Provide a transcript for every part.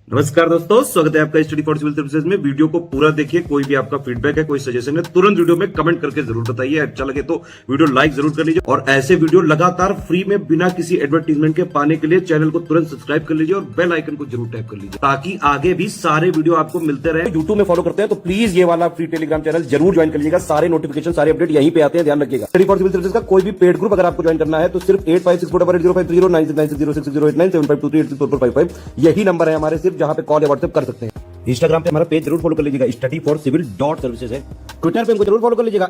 नमस्कार दोस्तों, स्वागत है आपका स्टडी फॉर सिविल सर्विसेज में। वीडियो को पूरा देखिए। कोई भी आपका फीडबैक है, कोई सजेशन है, तुरंत वीडियो में कमेंट करके जरूर बताइए। अच्छा लगे तो वीडियो लाइक जरूर कर लीजिए और ऐसे वीडियो लगातार फ्री में बिना किसी एडवर्टीजमेंट के पाने के लिए चैनल को तुरंत सब्सक्राइब कर लीजिए और बेल आइकन को जरूर टैप कर लीजिए ताकि आगे भी सारे वीडियो आपको मिलते रहे। यूट्यूब में फॉलो करते हैं तो प्लीज ये वाला फ्री टेलीग्राम चैनल जरूर ज्वाइन कर लीजिएगा। सारे नोटिफिकेशन, सारे अपडेट यहीं पे आते हैं, ध्यान रखिएगा। स्टडी फॉर सिविल सर्विसेज का कोई भी पेड ग्रुप अगर आपको ज्वाइन करना है तो सिर्फ 856488050979652386089452386455 यही नंबर है हमारे, सिर्फ जहां पे कॉल या व्हाट्सएप कर सकते हैं। इंस्टाग्राम पे हमारा पेज जरूर फॉलो कर लीजिएगा, स्टडी फॉर सिविल .सर्विसेज है। ट्विटर पे हमको जरूर फॉलो कर लीजिएगा,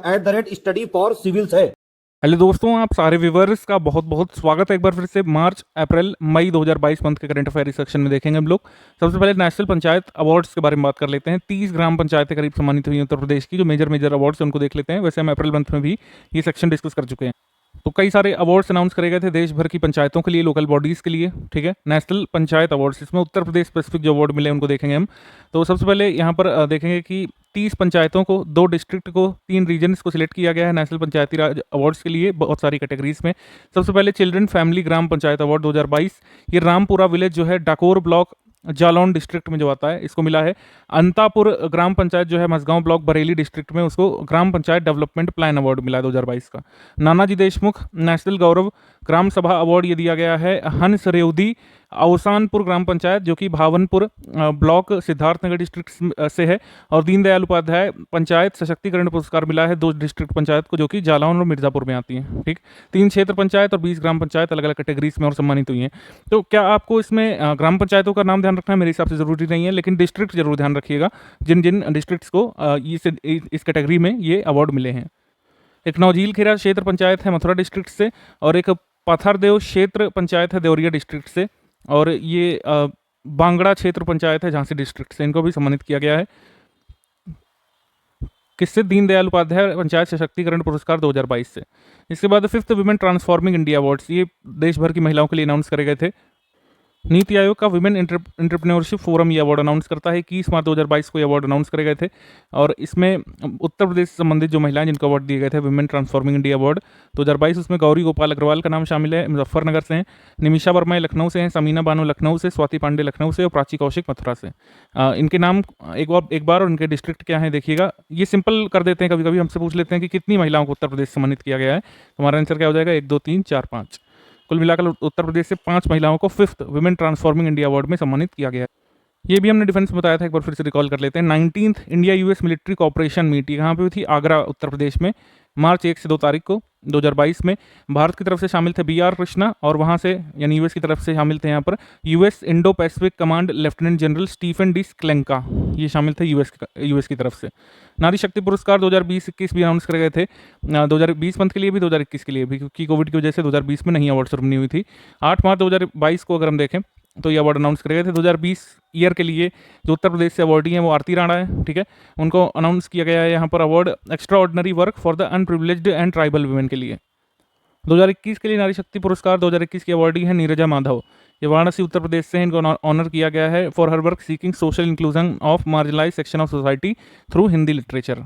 @study for civils है। हेलो दोस्तों, आप सारे व्यूवर्स का बहुत बहुत स्वागत है एक बार फिर से। मार्च, अप्रैल, मई 2022 मंथ के करंट अफेयर सेक्शन में देखेंगे हम लोग। सबसे पहले नेशनल पंचायत अवार्ड्स के बारे में बात कर लेते हैं। 30 ग्राम पंचायतें करीब सम्मानित हुई उत्तर प्रदेश की, जो मेजर अवार्ड्स उनको देख लेते हैं। वैसे हम अप्रैल मंथ में भी ये सेक्शन डिस्कस कर चुके हैं। तो कई सारे अवार्ड्स अनाउंस करे गए थे देश भर की पंचायतों के लिए, लोकल बॉडीज़ के लिए, ठीक है। नेशनल पंचायत अवार्ड्स, इसमें उत्तर प्रदेश स्पेसिफिक जो अवार्ड मिले उनको देखेंगे हम। तो सबसे पहले यहाँ पर देखेंगे कि 30 पंचायतों को, 2 डिस्ट्रिक्ट को, 3 रीजन्स को सिलेक्ट किया गया है नेशनल पंचायती राज अवार्ड्स के लिए, बहुत सारी कैटेगरीज में। सबसे पहले चिल्ड्रन फैमिली ग्राम पंचायत अवार्ड 2022, ये रामपुरा विलेज जो है डाकोर ब्लॉक जालौन डिस्ट्रिक्ट में जो आता है, इसको मिला है। अंतापुर ग्राम पंचायत जो है मसगांव ब्लॉक बरेली डिस्ट्रिक्ट में, उसको ग्राम पंचायत डेवलपमेंट प्लान अवार्ड मिला है 2022 का। नानाजी देशमुख नेशनल गौरव ग्राम सभा अवार्ड ये दिया गया है हंस रेवदी अवसानपुर ग्राम पंचायत, जो कि भावनपुर ब्लॉक सिद्धार्थनगर डिस्ट्रिक्ट से है। और दीनदयाल उपाध्याय पंचायत सशक्तिकरण पुरस्कार मिला है 2 डिस्ट्रिक्ट पंचायत को, जो कि जालौन और मिर्जापुर में आती हैं, ठीक। 3 क्षेत्र पंचायत और 20 ग्राम पंचायत अलग अलग कैटेगरीज में और सम्मानित हुई हैं। तो क्या आपको इसमें ग्राम पंचायतों का नाम ध्यान रखना है? मेरे हिसाब से ज़रूरी नहीं है, लेकिन डिस्ट्रिक्ट जरूर ध्यान रखिएगा जिन जिन डिस्ट्रिक्ट्स को इस कैटेगरी में ये अवार्ड मिले हैं। एक नौजील खेरा क्षेत्र पंचायत है मथुरा डिस्ट्रिक्ट से, और एक पथरदेव क्षेत्र पंचायत है देवरिया डिस्ट्रिक्ट से, और ये बांगड़ा क्षेत्र पंचायत है झांसी डिस्ट्रिक्ट से। इनको भी सम्मानित किया गया है। किससे? दीनदयाल उपाध्याय पंचायत सशक्तिकरण पुरस्कार 2022 से। इसके बाद 5th women transforming India awards, ये देश भर की महिलाओं के लिए अनाउंस करे गए थे। नीति आयोग का वुमेन एंटरप्रेन्योरशिप फोरम ये अवार्ड अनाउंस करता है। 21 मार्च 2022 को ये अवार्ड अनाउंस करे गए थे। और इसमें उत्तर प्रदेश से संबंधित जो महिलाएं जिनको अवार्ड दिए गए थे वुमेन ट्रांसफॉर्मिंग इंडिया अवार्ड 2022, उसमें गौरी गोपाल अग्रवाल का नाम शामिल है, मुजफ्फरनगर से हैं। निमिषा वर्मा लखनऊ से हैं, समीना बानो लखनऊ से, स्वाति पांडे लखनऊ से और प्राची कौशिक मथुरा से। इनके नाम एक बार और इनके डिस्ट्रिक्ट क्या है देखिएगा। ये सिंपल कर देते हैं, कभी कभी हमसे पूछ लेते हैं कि कितनी महिलाओं को उत्तर प्रदेश सम्मानित किया गया है। हमारा आंसर क्या हो जाएगा? 1 2 3 4 5। कुल मिलाकर उत्तर प्रदेश से 5 महिलाओं को 5th women transforming India award में सम्मानित किया गया है। ये भी हमने डिफेंस में बताया था, एक बार फिर से रिकॉल कर लेते हैं। 19th India US military cooperation meet यहाँ पे थी आगरा उत्तर प्रदेश में, मार्च 1 से 2 तारीख को 2022 में। भारत की तरफ से शामिल थे BR कृष्णा, और वहाँ से यानी यूएस की तरफ से शामिल थे यहाँ पर US Indo Pacific Command Lieutenant General Stephen D Sklenka, ये शामिल थे यूएस की तरफ से। नारी शक्ति पुरस्कार 2020-21 भी अनाउंस करे गए थे, 2020 मंथ के लिए भी, 2021 के लिए भी, क्योंकि कोविड की वजह से 2020 में नहीं अवार्ड सेरेमनी हुई थी। 8 मार्च 2022 को अगर हम देखें तो ये अवार्ड अनाउंस करे गए थे। 2020 ईयर के लिए जो उत्तर प्रदेश से अवार्डी हैं वो आरती राणा है, ठीक है। उनको अनाउंस किया गया है यहाँ पर award extra ordinary work for the unprivileged and tribal women के लिए। 2021 के लिए नारी शक्ति पुरस्कार 2021 की अवार्डी है नीरजा माधव, ये वाराणसी उत्तर प्रदेश से, इनको ऑनर किया गया है for her work seeking social inclusion of marginalise section of society through Hindi literature.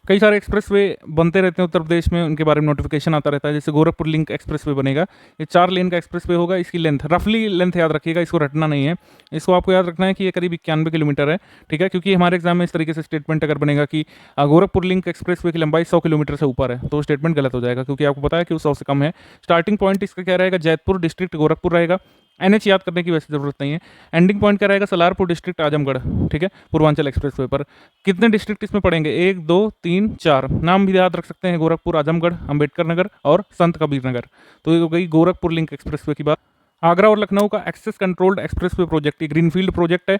कई सारे एक्सप्रेसवे बनते रहते हैं उत्तर प्रदेश में, उनके बारे में नोटिफिकेशन आता रहता है। जैसे गोरखपुर लिंक एक्सप्रेसवे बनेगा, ये 4 लेन का एक्सप्रेसवे होगा। इसकी लेंथ, रफली लेंथ याद रखिएगा, इसको रटना नहीं है। इसको आपको याद रखना है कि ये करीब 91 किलोमीटर है, ठीक है। क्योंकि हमारे एग्जाम में इस तरीके से स्टेटमेंट अगर बनेगा कि गोरखपुर लिंक एक्सप्रेसवे की लंबाई 100 किलोमीटर से ऊपर है, तो स्टेटमेंट गलत हो जाएगा, क्योंकि आपको पता है कि वो 100 से कम है। स्टार्टिंग पॉइंट इसका क्या रहेगा? जैतपुर डिस्ट्रिक्ट गोरखपुर रहेगा। NH याद करने की वैसे ज़रूरत नहीं है। एंडिंग पॉइंट क्या रहेगा? सलारपुर डिस्ट्रिक्ट आजमगढ़, ठीक है, पूर्वांचल एक्सप्रेसवे पर। कितने डिस्ट्रिक्ट इसमें पड़ेंगे? 1 2 3 4, नाम भी याद रख सकते हैं, गोरखपुर, आजमगढ़, अंबेडकर नगर और संत कबीर नगर। तो ये हो गई गोरखपुर लिंक एक्सप्रेसवे की बात। आगरा और लखनऊ का एक्सेस कंट्रोल्ड एक्सप्रेसवे प्रोजेक्ट, ये ग्रीनफील्ड प्रोजेक्ट है,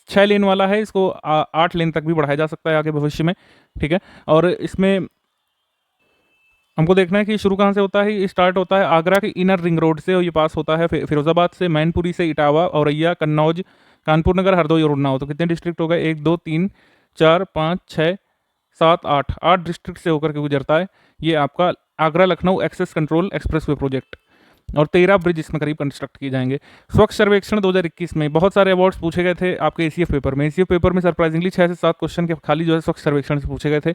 6 लेन वाला है। इसको 8 लेन तक भी बढ़ाया जा सकता है आगे भविष्य में, ठीक है। और इसमें हमको देखना है कि शुरू कहाँ से होता है। ये स्टार्ट होता है आगरा के इनर रिंग रोड से, और ये पास होता है फिरोजाबाद से, मैनपुरी से, इटावा, औरैया, कन्नौज, कानपुर नगर, हरदोई और उन्नाव। तो कितने डिस्ट्रिक्ट हो गए? 1 2 3 4 5 6 7 8 डिस्ट्रिक्ट से होकर के गुजरता है ये आपका Agra Lucknow access control expressway project. और 13 ब्रिज इसमें करीब कंस्ट्रक्ट किए जाएंगे। स्वच्छ सर्वेक्षण 2021 में बहुत सारे अवार्ड्स पूछे गए थे आपके ACF पेपर में। ACF पेपर में सरप्राइजिंगली 6 से 7 क्वेश्चन के खाली जो है स्वच्छ सर्वेक्षण से पूछे गए थे।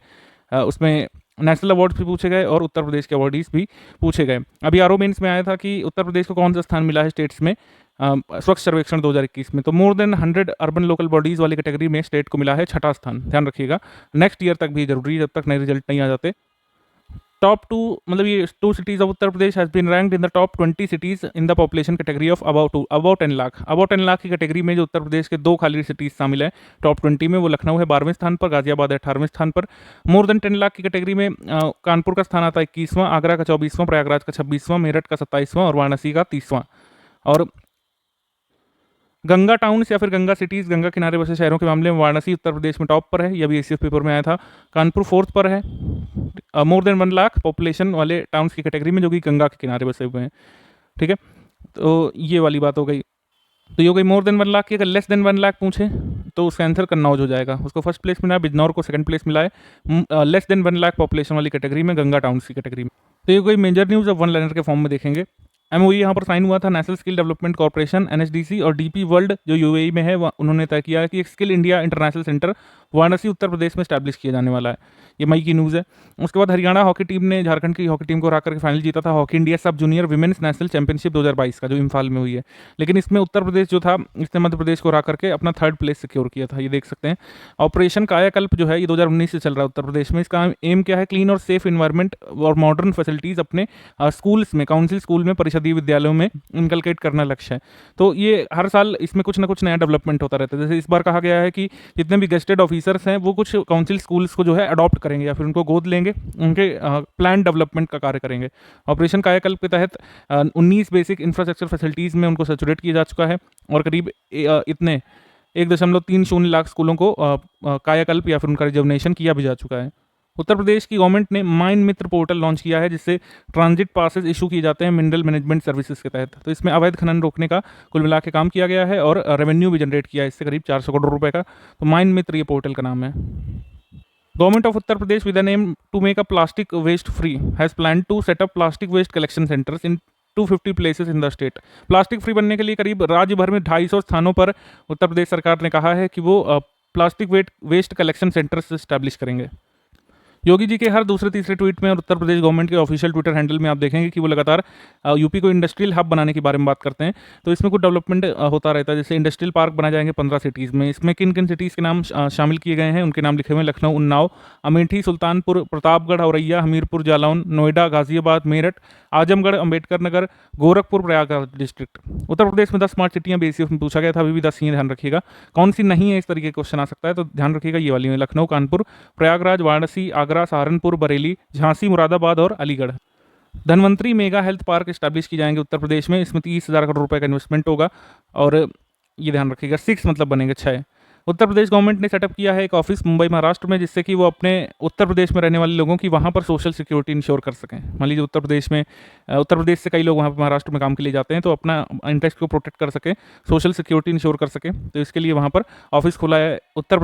उसमें नेशनल अवार्ड्स भी पूछे गए और उत्तर प्रदेश के अवार्डीज भी पूछे गए। अभी आरओ मेंस में आया था कि उत्तर प्रदेश को कौन सा स्थान मिला है स्टेट्स में स्वच्छ सर्वेक्षण 2021 में। तो more than 100 urban local bodies वाली कैटेगरी में स्टेट को मिला है 6ठा स्थान, ध्यान रखिएगा। नेक्स्ट ईयर तक भी जरूरी है, जब तक नए रिजल्ट नहीं आ जाते। टॉप 2 मतलब ये 2 cities of Uttar Pradesh has been ranked in the top 20 cities in the population category of about 10 lakh. About 10 lakh की कैटेगरी में जो उत्तर प्रदेश के 2 खाली सिटीज़ शामिल हैं टॉप 20 में, वो लखनऊ है 12वें स्थान पर, गाजियाबाद है 18वें स्थान पर। मोर देन 10 लाख की कैटेगरी में कानपुर का स्थान आता है 21वां, आगरा का 24वां, प्रयागराज का 26वां, मेरठ का 27वां और वाराणसी का 30वां। और गंगा टाउन्स या फिर गंगा सिटीज़, गंगा किनारे बसे शहरों के मामले में वाराणसी उत्तर प्रदेश में टॉप पर है, यह भी एसीएफ पेपर में आया था। कानपुर 4th पर है मोर देन 1 लाख पॉपुलेशन वाले टाउन्स की कैटेगरी में, जो कि गंगा के किनारे बसे हुए हैं, ठीक है। तो ये वाली बात हो गई। तो ये हो गई मोर देन 1 लाख की। अगर लेस देन 1 लाख पूछे तो उसका आंसर कन्नौज हो जाएगा, उसको फर्स्ट प्लेस मिला है, बिजनौर को सेकंड प्लेस मिला है लेस देन 1 लाख पॉपुलेशन वाली कैटेगरी में, गंगा टाउन्स की कैटेगरी में। तो ये कोई मेजर न्यूज़ अब वन लाइनर के फॉर्म में देखेंगे। एमओयू यहाँ पर साइन हुआ था National Skill Development Corporation NSDC और डीपी वर्ल्ड जो यूएई में है, उन्होंने तय किया है कि एक Skill India International Centre Varanasi Uttar Pradesh में स्टैब्लिश किया जाने वाला है। ये मई की न्यूज़ है। उसके बाद हरियाणा हॉकी टीम ने झारखंड की हॉकी टीम को हरा करके फाइनल जीता था हॉकी इंडिया सब जूनियर विमेंस नेशनल चैंपियनशिप 2022 का, जो इम्फाल में हुई है। लेकिन इसमें उत्तर प्रदेश जो था, इसने मध्य प्रदेश को हरा करके अपना 3rd प्लेस सिक्योर किया था, ये देख सकते हैं। ऑपरेशन कायाकल्प जो है ये 2019 से चल रहा है उत्तर प्रदेश में। इसका एम क्या है? क्लीन और सेफ इन्वायरमेंट और मॉडर्न फैसिलिटीज़ अपने स्कूल्स में, काउंसिल स्कूल में, परिषदीय विद्यालयों में इनकलकेट करना लक्ष्य है। तो ये हर साल इसमें कुछ ना कुछ नया डेवलपमेंट होता रहता है। जैसे इस बार कहा गया है कि जितने भी गेस्टेड ऑफिसर्स हैं वो कुछ काउंसिल स्कूल्स को जो है अडॉप्ट करेंगे या फिर उनको गोद लेंगे, उनके प्लान डेवलपमेंट का कार्य करेंगे। ऑपरेशन कायाकल्प के तहत 19 बेसिक इंफ्रास्ट्रक्चर फैसिलिटीज़ में उनको सैचुरेट किया जा चुका है और करीब इतने 1.30 लाख स्कूलों को कायाकल्प या फिर उनका रिजर्वनेशन किया भी जा चुका है। उत्तर प्रदेश की गवर्नमेंट ने माइन मित्र पोर्टल लॉन्च किया है, जिससे ट्रांजिट पासेस इशू किए जाते हैं मिनरल मैनेजमेंट सर्विसेज के तहत। तो इसमें अवैध खनन रोकने का कुल मिला के काम किया गया है और रेवेन्यू भी जनरेट किया है इससे करीब 400 करोड़ रुपए का। तो माइन मित्र ये पोर्टल का नाम है। Government of Uttar Pradesh with an aim to make a plastic waste free has plan to set up plastic waste collection centres in 250 places in the state. Plastic free बनने के लिए करीब राज्य भर में 250 स्थानों पर उत्तर प्रदेश सरकार ने कहा है कि वो plastic waste collection centres establish करेंगे। योगी जी के हर दूसरे तीसरे ट्वीट में और उत्तर प्रदेश गवर्नमेंट के ऑफिशियल ट्विटर हैंडल में आप देखेंगे कि वो लगातार यूपी को इंडस्ट्रियल हब बनाने के बारे में बात करते हैं। तो इसमें कुछ डेवलपमेंट होता रहता है, जैसे इंडस्ट्रियल पार्क बनाए जाएंगे 15 सिटीज़ में। इसमें किन किन सिटीज़ के नाम शामिल किए गए हैं, उनके नाम लिखे हुए हैं: लखनऊ, उन्नाव, अमेठी, सुल्तानपुर, प्रतापगढ़, औरैया, हमीरपुर, जालौन, नोएडा, गाजियाबाद, मेरठ, आजमगढ़, अंबेडकर नगर, गोरखपुर, प्रयागराज डिस्ट्रिक्ट। उत्तर प्रदेश में 10 स्मार्ट सिटियाँ BCF में पूछा गया था, अभी भी 10 ही ध्यान रखिएगा। कौन सी नहीं है, इस तरीके का क्वेश्चन आ सकता है, तो ध्यान रखिएगा ये वाली है: लखनऊ, कानपुर, प्रयागराज, वाराणसी, आगरा, सहारनपुर, बरेली, झांसी, मुरादाबाद और Aligarh. Dhanvantari mega health park establish की जाएंगे उत्तर प्रदेश में। इसमें 30,000 करोड़ रुपए का इन्वेस्टमेंट होगा और ये ध्यान रखिएगा 6 मतलब बनेंगे 6। उत्तर प्रदेश गवर्नमेंट ने सेटअप किया है एक ऑफिस मुंबई महाराष्ट्र में, जिससे कि वो अपने उत्तर प्रदेश में रहने वाले लोगों की वहाँ पर सोशल सिक्योरिटी इंश्योर कर सकें। मान लीजिए उत्तर प्रदेश से कई लोग वहाँ पर महाराष्ट्र में काम के लिए जाते हैं, तो अपना इंटरेस्ट को प्रोटेक्ट कर सकें, सोशल सिक्योरिटी इंश्योर कर सकें, तो इसके लिए वहाँ पर ऑफिस खोला है उत्तर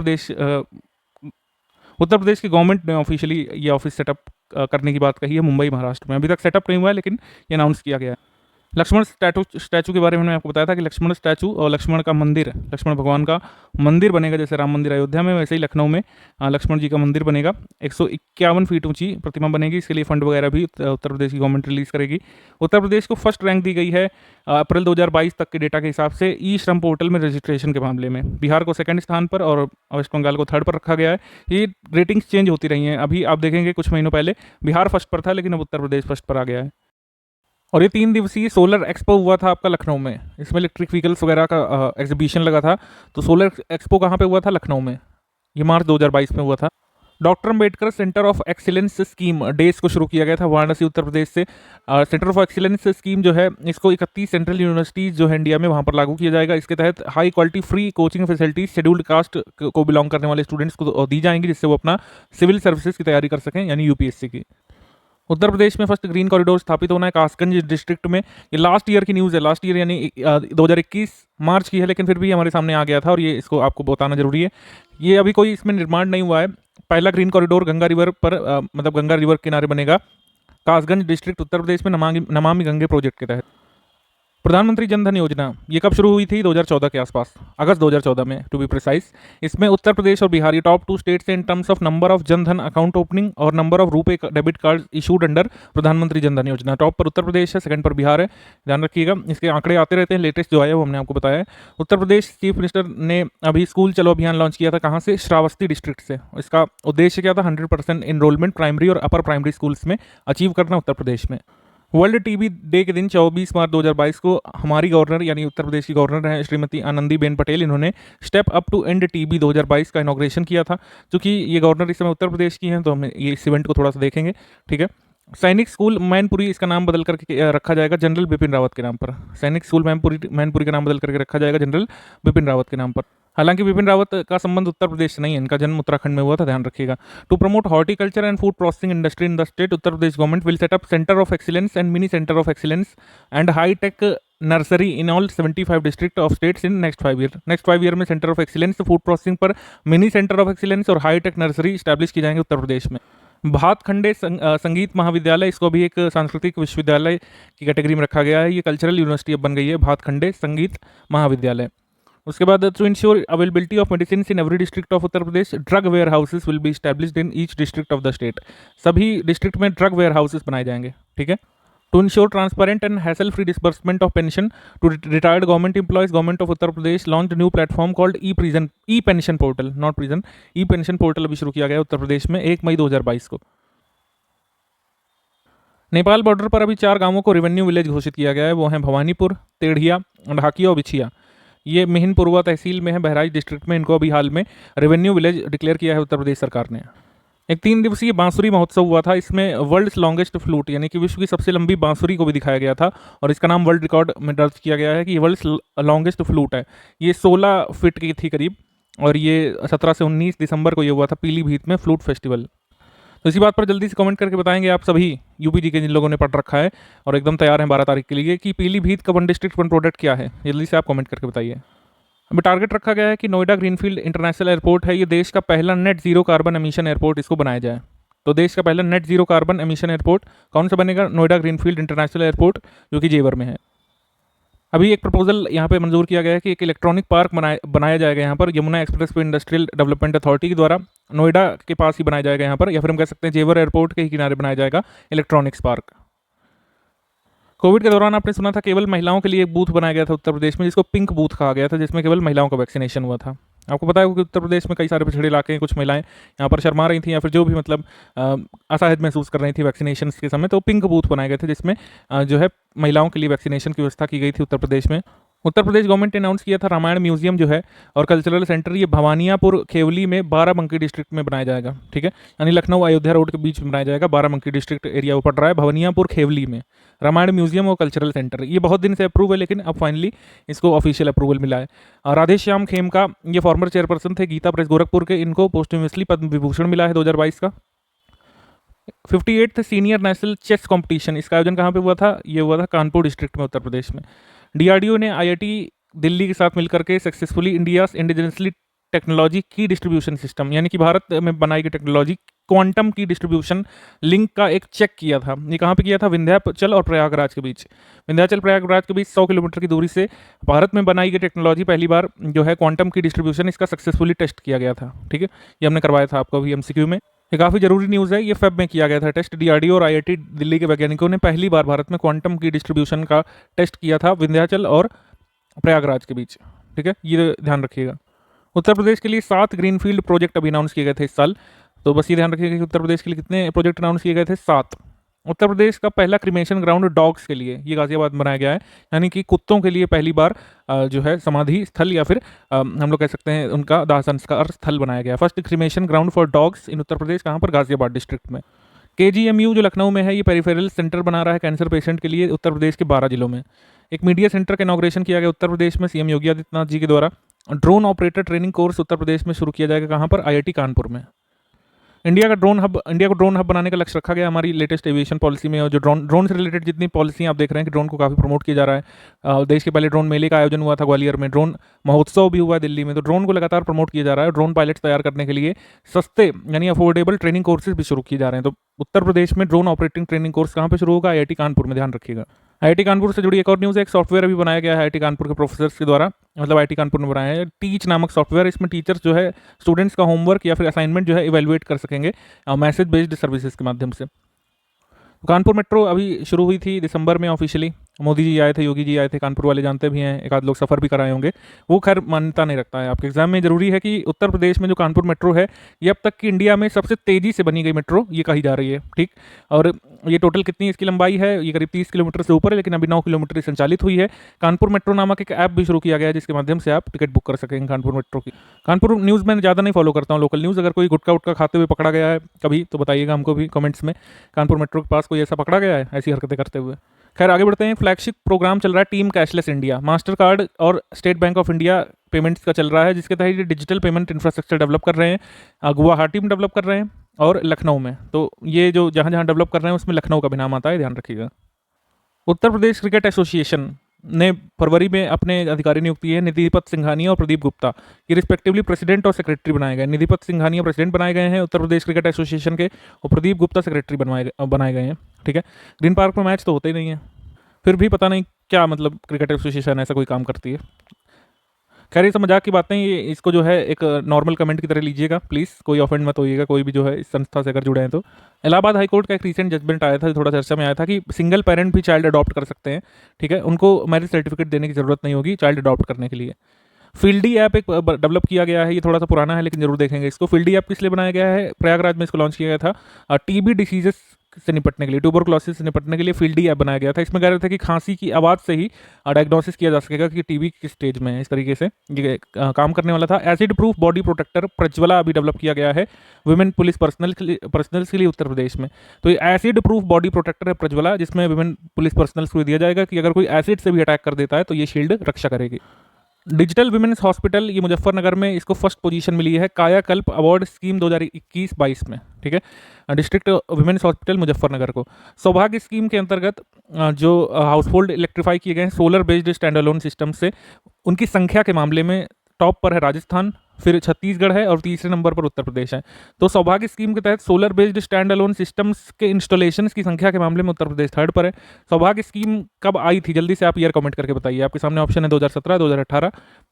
प्रदेश की गवर्नमेंट ने ऑफिशियली ये ऑफिस सेटअप करने की बात कही है मुंबई महाराष्ट्र में। अभी तक सेटअप नहीं हुआ है, लेकिन ये अनाउंस किया गया है। लक्ष्मण स्टैचू के बारे में मैंने आपको बताया था कि लक्ष्मण स्टैचू और लक्ष्मण का मंदिर, लक्ष्मण भगवान का मंदिर बनेगा। जैसे राम मंदिर अयोध्या में, वैसे ही लखनऊ में लक्ष्मण जी का मंदिर बनेगा। 151 फीट ऊंची प्रतिमा बनेगी। इसके लिए फंड वगैरह भी उत्तर प्रदेश की गवर्नमेंट रिलीज करेगी। उत्तर प्रदेश को फर्स्ट रैंक दी गई है अप्रैल 2022 तक के डेटा के हिसाब से ई श्रम पोर्टल में रजिस्ट्रेशन के मामले में। बिहार को सेकंड स्थान पर और वेस्ट बंगाल को 3rd पर रखा गया है। ये रेटिंग्स चेंज होती रही हैं। अभी आप देखेंगे कुछ महीनों पहले बिहार फर्स्ट पर था, लेकिन अब उत्तर प्रदेश फर्स्ट पर आ गया है। और ये 3 दिवसीय सोलर एक्सपो हुआ था आपका लखनऊ में। इसमें इलेक्ट्रिक व्हीकल्स वगैरह का एग्जीबिशन लगा था। तो सोलर एक्सपो कहाँ पे हुआ था? लखनऊ में। ये मार्च 2022 में हुआ था। Doctor Ambedkar centre of excellence scheme days को शुरू किया गया था वाराणसी उत्तर प्रदेश से। सेंटर ऑफ एक्सीलेंस स्कीम जो है, इसको 31 सेंट्रल यूनिवर्सिटीज़ जो है इंडिया में, वहाँ पर लागू किया जाएगा। इसके तहत high quality free coaching facilities scheduled caste को बिलोंग करने वाले स्टूडेंट्स को दी जाएंगी, जिससे वो अपना सिविल सर्विसेज की तैयारी कर सकें, यानी UPSC की। उत्तर प्रदेश में फर्स्ट ग्रीन कॉरिडोर स्थापित होना है कासगंज डिस्ट्रिक्ट में। ये लास्ट ईयर की न्यूज़ है, लास्ट ईयर यानी 2021 मार्च की है, लेकिन फिर भी हमारे सामने आ गया था और ये इसको आपको बताना जरूरी है। ये अभी कोई इसमें निर्माण नहीं हुआ है। पहला ग्रीन कॉरिडोर गंगा रिवर पर मतलब गंगा रिवर किनारे बनेगा कासगंज डिस्ट्रिक्ट उत्तर प्रदेश में नमामि गंगे प्रोजेक्ट के तहत। प्रधानमंत्री जन धन योजना ये कब शुरू हुई थी? 2014 के आसपास, अगस्त 2014 में टू बी प्रिसाइज। इसमें उत्तर प्रदेश और बिहार ये टॉप 2 स्टेट्स हैं in terms of number of Jan Dhan account opening और नंबर ऑफ रुपए डेबिट कार्ड इशूड अंडर प्रधानमंत्री जन धन योजना। टॉप पर उत्तर प्रदेश है, सेकंड पर बिहार है, ध्यान रखिएगा। इसके आंकड़े आते रहते हैं, लेटेस्ट जो आया वो हमने आपको बताया है। उत्तर प्रदेश चीफ मिनिस्टर ने अभी स्कूल चलो अभियान लॉन्च किया था, कहाँ से? श्रावस्ती डिस्ट्रिक्ट से। इसका उद्देश्य क्या था? 100% एनरोलमेंट प्राइमरी और अपर प्राइमरी स्कूल्स में अचीव करना उत्तर प्रदेश में। वर्ल्ड टीबी डे के दिन 24 मार्च 2022 को हमारी गवर्नर यानी उत्तर प्रदेश की गवर्नर हैं श्रीमती आनंदीबेन पटेल, इन्होंने step up to end TB 2022 का इनॉग्रेशन किया था। क्योंकि ये गवर्नर इस समय उत्तर प्रदेश की हैं तो हम ये इस इवेंट को थोड़ा सा देखेंगे, ठीक है। सैनिक स्कूल मैनपुरी, इसका नाम बदल करके रखा जाएगा जनरल बिपिन रावत के नाम पर। सैनिक स्कूल मैनपुरी का नाम बदल करके रखा जाएगा जनरल बिपिन रावत के नाम पर। हालांकि बिपिन रावत का संबंध उत्तर प्रदेश से नहीं है, इनका जन्म उत्तराखंड में हुआ था, ध्यान रखिएगा। To promote horticulture and food processing industry in the state, Uttar Pradesh government will set up centre of excellence and mini centre of excellence and high tech nursery in all 75 district of states in next 5 year. Next 5 year में centre of excellence food processing पर, mini centre of excellence और high tech nursery establish की जाएंगे उत्तर प्रदेश में। भातखंडे संगीत महाविद्यालय, इसको भी एक सांस्कृतिक विश्वविद्यालय की कैटेगरी में रखा गया है। ये कल्चरल यूनिवर्सिटी अब बन गई है, भातखंडे संगीत महाविद्यालय। उसके बाद to ensure availability of medicine in every district of Uttar Pradesh, drug warehouses will be established in each district of the state. सभी डिस्ट्रिक्ट में ड्रग वेयर हाउसेज बनाए जाएंगे, ठीक है। To ensure transparent and hassle free disbursement of pension to retired government employees, government of Uttar Pradesh launch new platform called e pension portal, not prison, e pension portal अभी शुरू किया गया उत्तर प्रदेश में 1 मई 2022 को। नेपाल बॉर्डर पर अभी 4 गांवों को रेवेन्यू विलेज घोषित किया गया है, वो हैं भवानीपुर, तेढ़िया, ढाकिया और बिछिया। ये मिहिनपुरवा तहसील में है, बहराइच डिस्ट्रिक्ट में। इनको अभी हाल में रेवेन्यू विलेज डिक्लेयर किया है उत्तर प्रदेश सरकार ने। एक 3 दिवसीय बांसुरी महोत्सव हुआ था, इसमें वर्ल्ड्स लॉन्गेस्ट फ्लूट यानी कि विश्व की सबसे लंबी बांसुरी को भी दिखाया गया था और इसका नाम वर्ल्ड रिकॉर्ड में दर्ज किया गया है कि ये वर्ल्ड्स लॉन्गेस्ट फ्लूट है। ये 16 फीट की थी करीब और ये 17 से 19 दिसंबर को ये हुआ था पीलीभीत में फ्लूट फेस्टिवल। तो इसी बात पर जल्दी से कमेंट करके बताएंगे आप सभी यूपी जी के जिन लोगों ने पढ़ रखा है और एकदम तैयार हैं 12 तारीख के लिए कि पीलीभीत का 1 डिस्ट्रिक्ट 1 प्रोडक्ट क्या है, जल्दी से आप कमेंट करके बताइए। अभी टारगेट रखा गया है कि नोएडा ग्रीनफील्ड इंटरनेशनल एयरपोर्ट है, ये देश का पहला net zero carbon emission airport इसको बनाया जाए। तो देश का पहला net zero carbon emission airport कौन सा बनेगा? नोएडा ग्रीनफील्ड इंटरनेशनल एयरपोर्ट, जो कि जेवर में है। अभी एक प्रपोजल यहाँ पे मंजूर किया गया है कि एक इलेक्ट्रॉनिक पार्क बनाया जाएगा यहाँ पर, Yamuna express way industrial development authority के द्वारा, नोएडा के पास ही बनाया जाएगा यहाँ पर, या फिर हम कह सकते हैं जेवर एयरपोर्ट के ही किनारे बनाया जाएगा इलेक्ट्रॉनिक्स पार्क। कोविड के दौरान आपने सुना था केवल महिलाओं के लिए एक बूथ बनाया गया था उत्तर प्रदेश में, जिसको पिंक बूथ कहा गया था, जिसमें केवल महिलाओं का वैक्सीनेशन हुआ था। आपको पता है कि उत्तर प्रदेश में कई सारे पिछड़े इलाके हैं, कुछ महिलाएं यहाँ पर शर्मा रही थी या फिर जो भी मतलब असहज महसूस कर रही थी वैक्सीनेशन के समय, तो पिंक बूथ बनाए गए थे जिसमें जो है महिलाओं के लिए वैक्सीनेशन की व्यवस्था की गई थी उत्तर प्रदेश में। उत्तर प्रदेश गवर्नमेंट ने अनाउंस किया था रामायण म्यूजियम जो है और कल्चरल सेंटर, ये भवानियापुर खेवली में बाराबंकी डिस्ट्रिक्ट में बनाया जाएगा, ठीक है। यानी लखनऊ अयोध्या रोड के बीच में बनाया जाएगा, बाराबंकी डिस्ट्रिक्ट एरिया वो पड़ रहा है, भवानियापुर खेवली में रामायण म्यूजियम और कल्चरल सेंटर। ये बहुत दिन से अप्रूव है लेकिन अब फाइनली इसको ऑफिशियल अप्रूवल मिला है। राधेश्याम खेमका ये फॉर्मर चेयरपर्सन थे गीता प्रेस गोरखपुर के, इनको पोस्टम्यूसली पद्म विभूषण मिला है 2022 का। 58th senior national chess competition, इसका आयोजन कहाँ पे हुआ था? ये हुआ था कानपुर डिस्ट्रिक्ट में उत्तर प्रदेश में। डीआरडीओ ने आईआईटी दिल्ली के साथ मिलकर के सक्सेसफुली इंडियाज इंडिजिनसली टेक्नोलॉजी की डिस्ट्रीब्यूशन सिस्टम, यानी कि भारत में बनाई गई टेक्नोलॉजी क्वांटम की डिस्ट्रीब्यूशन लिंक का एक चेक किया था। ये कहाँ पे किया था? विंध्याचल और प्रयागराज के बीच। विंध्याचल प्रयागराज के बीच 100 किलोमीटर की दूरी से भारत में बनाई गई टेक्नोलॉजी पहली बार जो है क्वांटम की डिस्ट्रीब्यूशन, इसका सक्सेसफुली टेस्ट किया गया था, ठीक है। ये हमने करवाया था आपको अभी एमसीक्यू में। ये काफ़ी जरूरी न्यूज़ है, ये फेब में किया गया था टेस्ट। डीआरडीओ और आईआईटी दिल्ली के वैज्ञानिकों ने पहली बार भारत में क्वांटम की डिस्ट्रीब्यूशन का टेस्ट किया था विंध्याचल और प्रयागराज के बीच, ठीक है। ये ध्यान रखिएगा। उत्तर प्रदेश के लिए 7 ग्रीनफील्ड प्रोजेक्ट अभी अनाउंस किए गए थे इस साल, तो बस ये ध्यान रखिएगा कि उत्तर प्रदेश के लिए कितने प्रोजेक्ट अनाउंस किए गए थे? 7। उत्तर प्रदेश का पहला क्रिमेशन ग्राउंड डॉग्स के लिए ये गाजियाबाद में बनाया गया है, यानी कि कुत्तों के लिए पहली बार जो है समाधि स्थल या फिर हम लोग कह सकते हैं उनका दाह संस्कार स्थल बनाया गया। First cremation ground for dogs in Uttar Pradesh, कहाँ पर? गाजियाबाद डिस्ट्रिक्ट में। केजीएमयू जो लखनऊ में है, ये पेरिफेरल सेंटर बना रहा है कैंसर पेशेंट के लिए उत्तर प्रदेश के 12 जिलों में। एक मीडिया सेंटर का इनॉग्रेशन किया गया उत्तर प्रदेश में सीएम योगी आदित्यनाथ जी के द्वारा। ड्रोन ऑपरेटर ट्रेनिंग कोर्स उत्तर प्रदेश में शुरू किया जाएगा, कहाँ पर? आईआईटी कानपुर में। इंडिया को ड्रोन हब बनाने का लक्ष्य रखा गया हमारी लेटेस्ट एविएशन पॉलिसी में, और जो ड्रोन से रिलेटेड जितनी पॉलिसी आप देख रहे हैं कि ड्रोन को काफ़ी प्रमोट किया जा रहा है। देश के पहले ड्रोन मेले का आयोजन हुआ था ग्वालियर में, ड्रोन महोत्सव भी हुआ है दिल्ली में, तो ड्रोन को लगातार प्रमोट किया जा रहा है। ड्रोन पायलट्स तैयार करने के लिए सस्ते यानी अफोर्डेबल ट्रेनिंग कोर्सेज भी शुरू किए जा रहे हैं। तो उत्तर प्रदेश में ड्रोन ऑपरेटिंग ट्रेनिंग कोर्स कहाँ पर शुरू होगा? आईआईटी कानपुर में, ध्यान रखिएगा। आईआईटी कानपुर से जुड़ी एक और न्यूज़ है। एक सॉफ्टवेयर अभी बनाया गया है आईआईटी कानपुर के प्रोफेसर्स के द्वारा, मतलब आईआईटी कानपुर ने बनाया है टीच नामक सॉफ्टवेयर। इसमें टीचर्स जो है स्टूडेंट्स का होमवर्क या फिर असाइनमेंट जो है इवेलुएट कर सकेंगे मैसेज बेस्ड सर्विसेज के माध्यम से। कानपुर मेट्रो अभी शुरू हुई थी दिसंबर में ऑफिशियली। मोदी जी आए थे, योगी जी आए थे, कानपुर वाले जानते भी हैं, एक आध लोग सफ़र भी कराए होंगे। वो खैर मान्यता नहीं रखता है आपके एग्जाम में। जरूरी है कि उत्तर प्रदेश में जो कानपुर मेट्रो है ये अब तक की इंडिया में सबसे तेज़ी से बनी गई मेट्रो ये कही जा रही है, ठीक। और ये टोटल कितनी इसकी लंबाई है, ये करीब 30 किलोमीटर से ऊपर है, लेकिन अभी 9 किलोमीटर संचालित हुई है। कानपुर मेट्रो नामक एक ऐप भी शुरू किया गया है जिसके माध्यम से आप टिकट बुक कर सकेंगे कानपुर मेट्रो की। कानपुर न्यूज़ मैं ज़्यादा नहीं फॉलो करता हूँ, लोकल न्यूज़। अगर कोई गुटखा उटका खाते हुए पकड़ा गया है कभी तो बताइएगा हमको भी कमेंट्स में, कानपुर मेट्रो के पास कोई ऐसा पकड़ा गया है ऐसी हरकतें करते हुए। खैर आगे बढ़ते हैं। फ्लैगशिप प्रोग्राम चल रहा है team cashless India, Mastercard और State Bank of India payments का चल रहा है, जिसके तहत ये डिजिटल पेमेंट इंफ्रास्ट्रक्चर डेवलप कर रहे हैं। गुवाहाटी में डेवलप कर रहे हैं और लखनऊ में। तो ये जो जहाँ जहाँ डेवलप कर रहे हैं उसमें लखनऊ का भी नाम आता है, ध्यान रखिएगा। उत्तर प्रदेश क्रिकेट एसोसिएशन ने फरवरी में अपने अधिकारी नियुक्त किए हैं निधिपत सिंघानिया और प्रदीप गुप्ता। ये रिस्पेक्टिवली प्रेसिडेंट और सेक्रेटरी बनाए गए। निधिपत सिंघानिया प्रेसिडेंट बनाए गए हैं उत्तर प्रदेश क्रिकेट एसोसिएशन के, और प्रदीप गुप्ता सेक्रेटरी बनाए गए हैं, ठीक है। ग्रीन पार्क में मैच तो होते ही नहीं है, फिर भी पता नहीं क्या मतलब क्रिकेट एसोसिएशन ऐसा कोई काम करती है। खैर ये सब मजाक की बातें, ये इसको जो है एक नॉर्मल कमेंट की तरह लीजिएगा प्लीज़, कोई ऑफेंड मत होइएगा कोई भी जो है इस संस्था से अगर जुड़े हैं तो। इलाहाबाद हाईकोर्ट का एक रीसेंट जजमेंट आया था, थोड़ा चर्चा में आया था कि सिंगल पेरेंट भी चाइल्ड अडॉप्ट कर सकते हैं, ठीक है। उनको मैरिज सर्टिफिकेट देने की ज़रूरत नहीं होगी चाइल्ड अडॉप्ट करने के लिए। फील्डी ऐप एक डेवलप किया गया है, ये थोड़ा सा पुराना है लेकिन जरूर देखेंगे इसको। फील्डी ऐप किस लिए बनाया गया है, प्रयागराज में इसको लॉन्च किया गया था टीबी डिसीजेस से निपटने के लिए, ट्यूबरक्लोसिस से निपटने के लिए फील्डी ऐप बनाया गया था। इसमें कह रहे थे कि खांसी की आवाज़ से ही डायग्नोसिस किया जा सकेगा कि टीबी किस स्टेज में है। इस तरीके से ये काम करने वाला था। Acid proof body protector Prajwala अभी डेवलप किया गया है वुमेन पुलिस पर्सनल्स के लिए उत्तर प्रदेश में। तो ये एसिड प्रूफ बॉडी प्रोटेक्टर है प्रज्वला, जिसमें वुमेन पुलिस पर्सनल्स को दिया जाएगा कि अगर कोई एसिड से भी अटैक कर देता है तो ये शील्ड रक्षा करेगी। डिजिटल विमेंस हॉस्पिटल ये मुजफ्फरनगर में, इसको फर्स्ट पोजीशन मिली है कायाकल्प अवार्ड स्कीम 2021-22 में, ठीक है। डिस्ट्रिक्ट विमेंस हॉस्पिटल मुजफ्फरनगर को सौभाग्य स्कीम के अंतर्गत जो हाउस होल्ड इलेक्ट्रीफाई किए गए हैं solar based stand alone system से, उनकी संख्या के मामले में टॉप पर है राजस्थान, फिर छत्तीसगढ़ है और तीसरे नंबर पर उत्तर प्रदेश है। तो सौभाग्य स्कीम के तहत solar based stand alone systems के इंस्टॉलेशंस की संख्या के मामले में उत्तर प्रदेश थर्ड पर है। सौभाग्य स्कीम कब आई थी, जल्दी से आप ईयर कमेंट करके बताइए। आपके सामने ऑप्शन है 2017, 2018,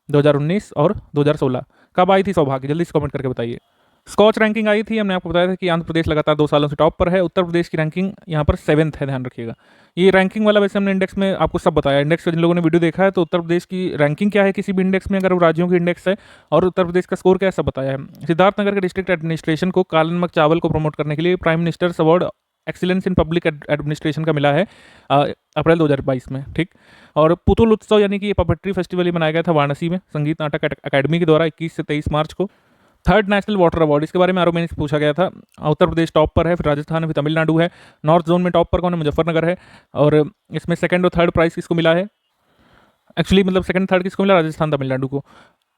2019 और 2016। कब आई थी सौभाग्य, जल्दी से कमेंट करके बताइए। स्कॉच रैंकिंग आई थी, हमने आपको बताया था कि आंध्र प्रदेश लगातार 2 सालों से टॉप पर है। उत्तर प्रदेश की रैंकिंग यहाँ पर 7th है, ध्यान रखिएगा। ये रैंकिंग वाला वैसे हमने इंडेक्स में आपको सब बताया। इंडेक्स का जिन लोगों ने वीडियो देखा है तो उत्तर प्रदेश की रैंकिंग क्या है किसी भी इंडेक्स में, अगर वो राज्यों की इंडेक्स है, और उत्तर प्रदेश का स्कोर क्या है सब बताया है। सिद्धार्थनगर के डिस्ट्रिक्ट एडमिनिस्ट्रेशन को काला नमक चावल को प्रमोट करने के लिए prime ministers award excellence in public administration का मिला है अप्रैल 2022 में, ठीक। और पुतुल उत्सव यानी कि ये पपेट्री फेस्टिवल ही मनाया गया था वाराणसी में संगीत नाटक अकादमी के द्वारा 21 से 23 मार्च को। थर्ड नेशनल वाटर अवार्ड, इसके बारे में आरोप में पूछा गया था। उत्तर प्रदेश टॉप पर है, फिर राजस्थान, फिर तमिलनाडु है। नॉर्थ जोन में टॉप पर कौन है, मुजफ्फरनगर है। और इसमें सेकंड और थर्ड प्राइज किसको मिला है, एक्चुअली मतलब सेकंड थर्ड किसको मिला, राजस्थान तमिलनाडु को।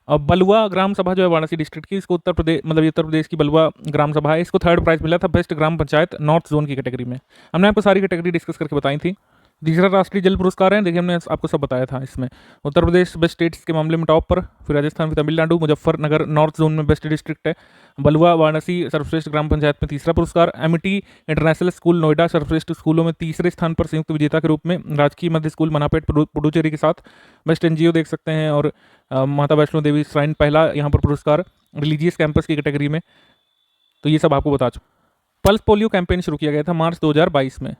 अब बलुआ ग्राम सभा जो है वाराणसी डिस्ट्रिक्ट की, इसको उत्तर प्रदेश मतलब उत्तर प्रदेश की बलुआ ग्राम सभा है, इसको थर्ड प्राइज मिला था बेस्ट ग्राम पंचायत नॉर्थ जोन की कैटेगरी में। हमने आपको सारी कैटेगरी डिस्कस करके बताई थी। तीसरा राष्ट्रीय जल पुरस्कार है, देखिए हमने आपको सब बताया था। इसमें उत्तर प्रदेश बेस्ट स्टेट्स के मामले में टॉप पर, फिर राजस्थान, फिर तमिलनाडु, मुजफ्फरनगर नॉर्थ जोन में बेस्ट डिस्ट्रिक्ट है। बलुआ वाराणसी सर्वश्रेष्ठ ग्राम पंचायत में तीसरा पुरस्कार। एमिटी इंटरनेशनल स्कूल नोएडा सर्वश्रेष्ठ स्कूलों में तीसरे स्थान पर संयुक्त विजेता के रूप में। राजकीय मध्य स्कूल मनापेट पुडुचेरी के साथ। बेस्ट एनजीओ देख सकते हैं, और माता वैष्णो देवी श्राइन पहला यहाँ पर पुरस्कार रिलीजियस कैंपस की कैटेगरी में। तो ये सब आपको बता चुका। पल्स पोलियो कैंपेन शुरू किया गया था मार्च 2022 में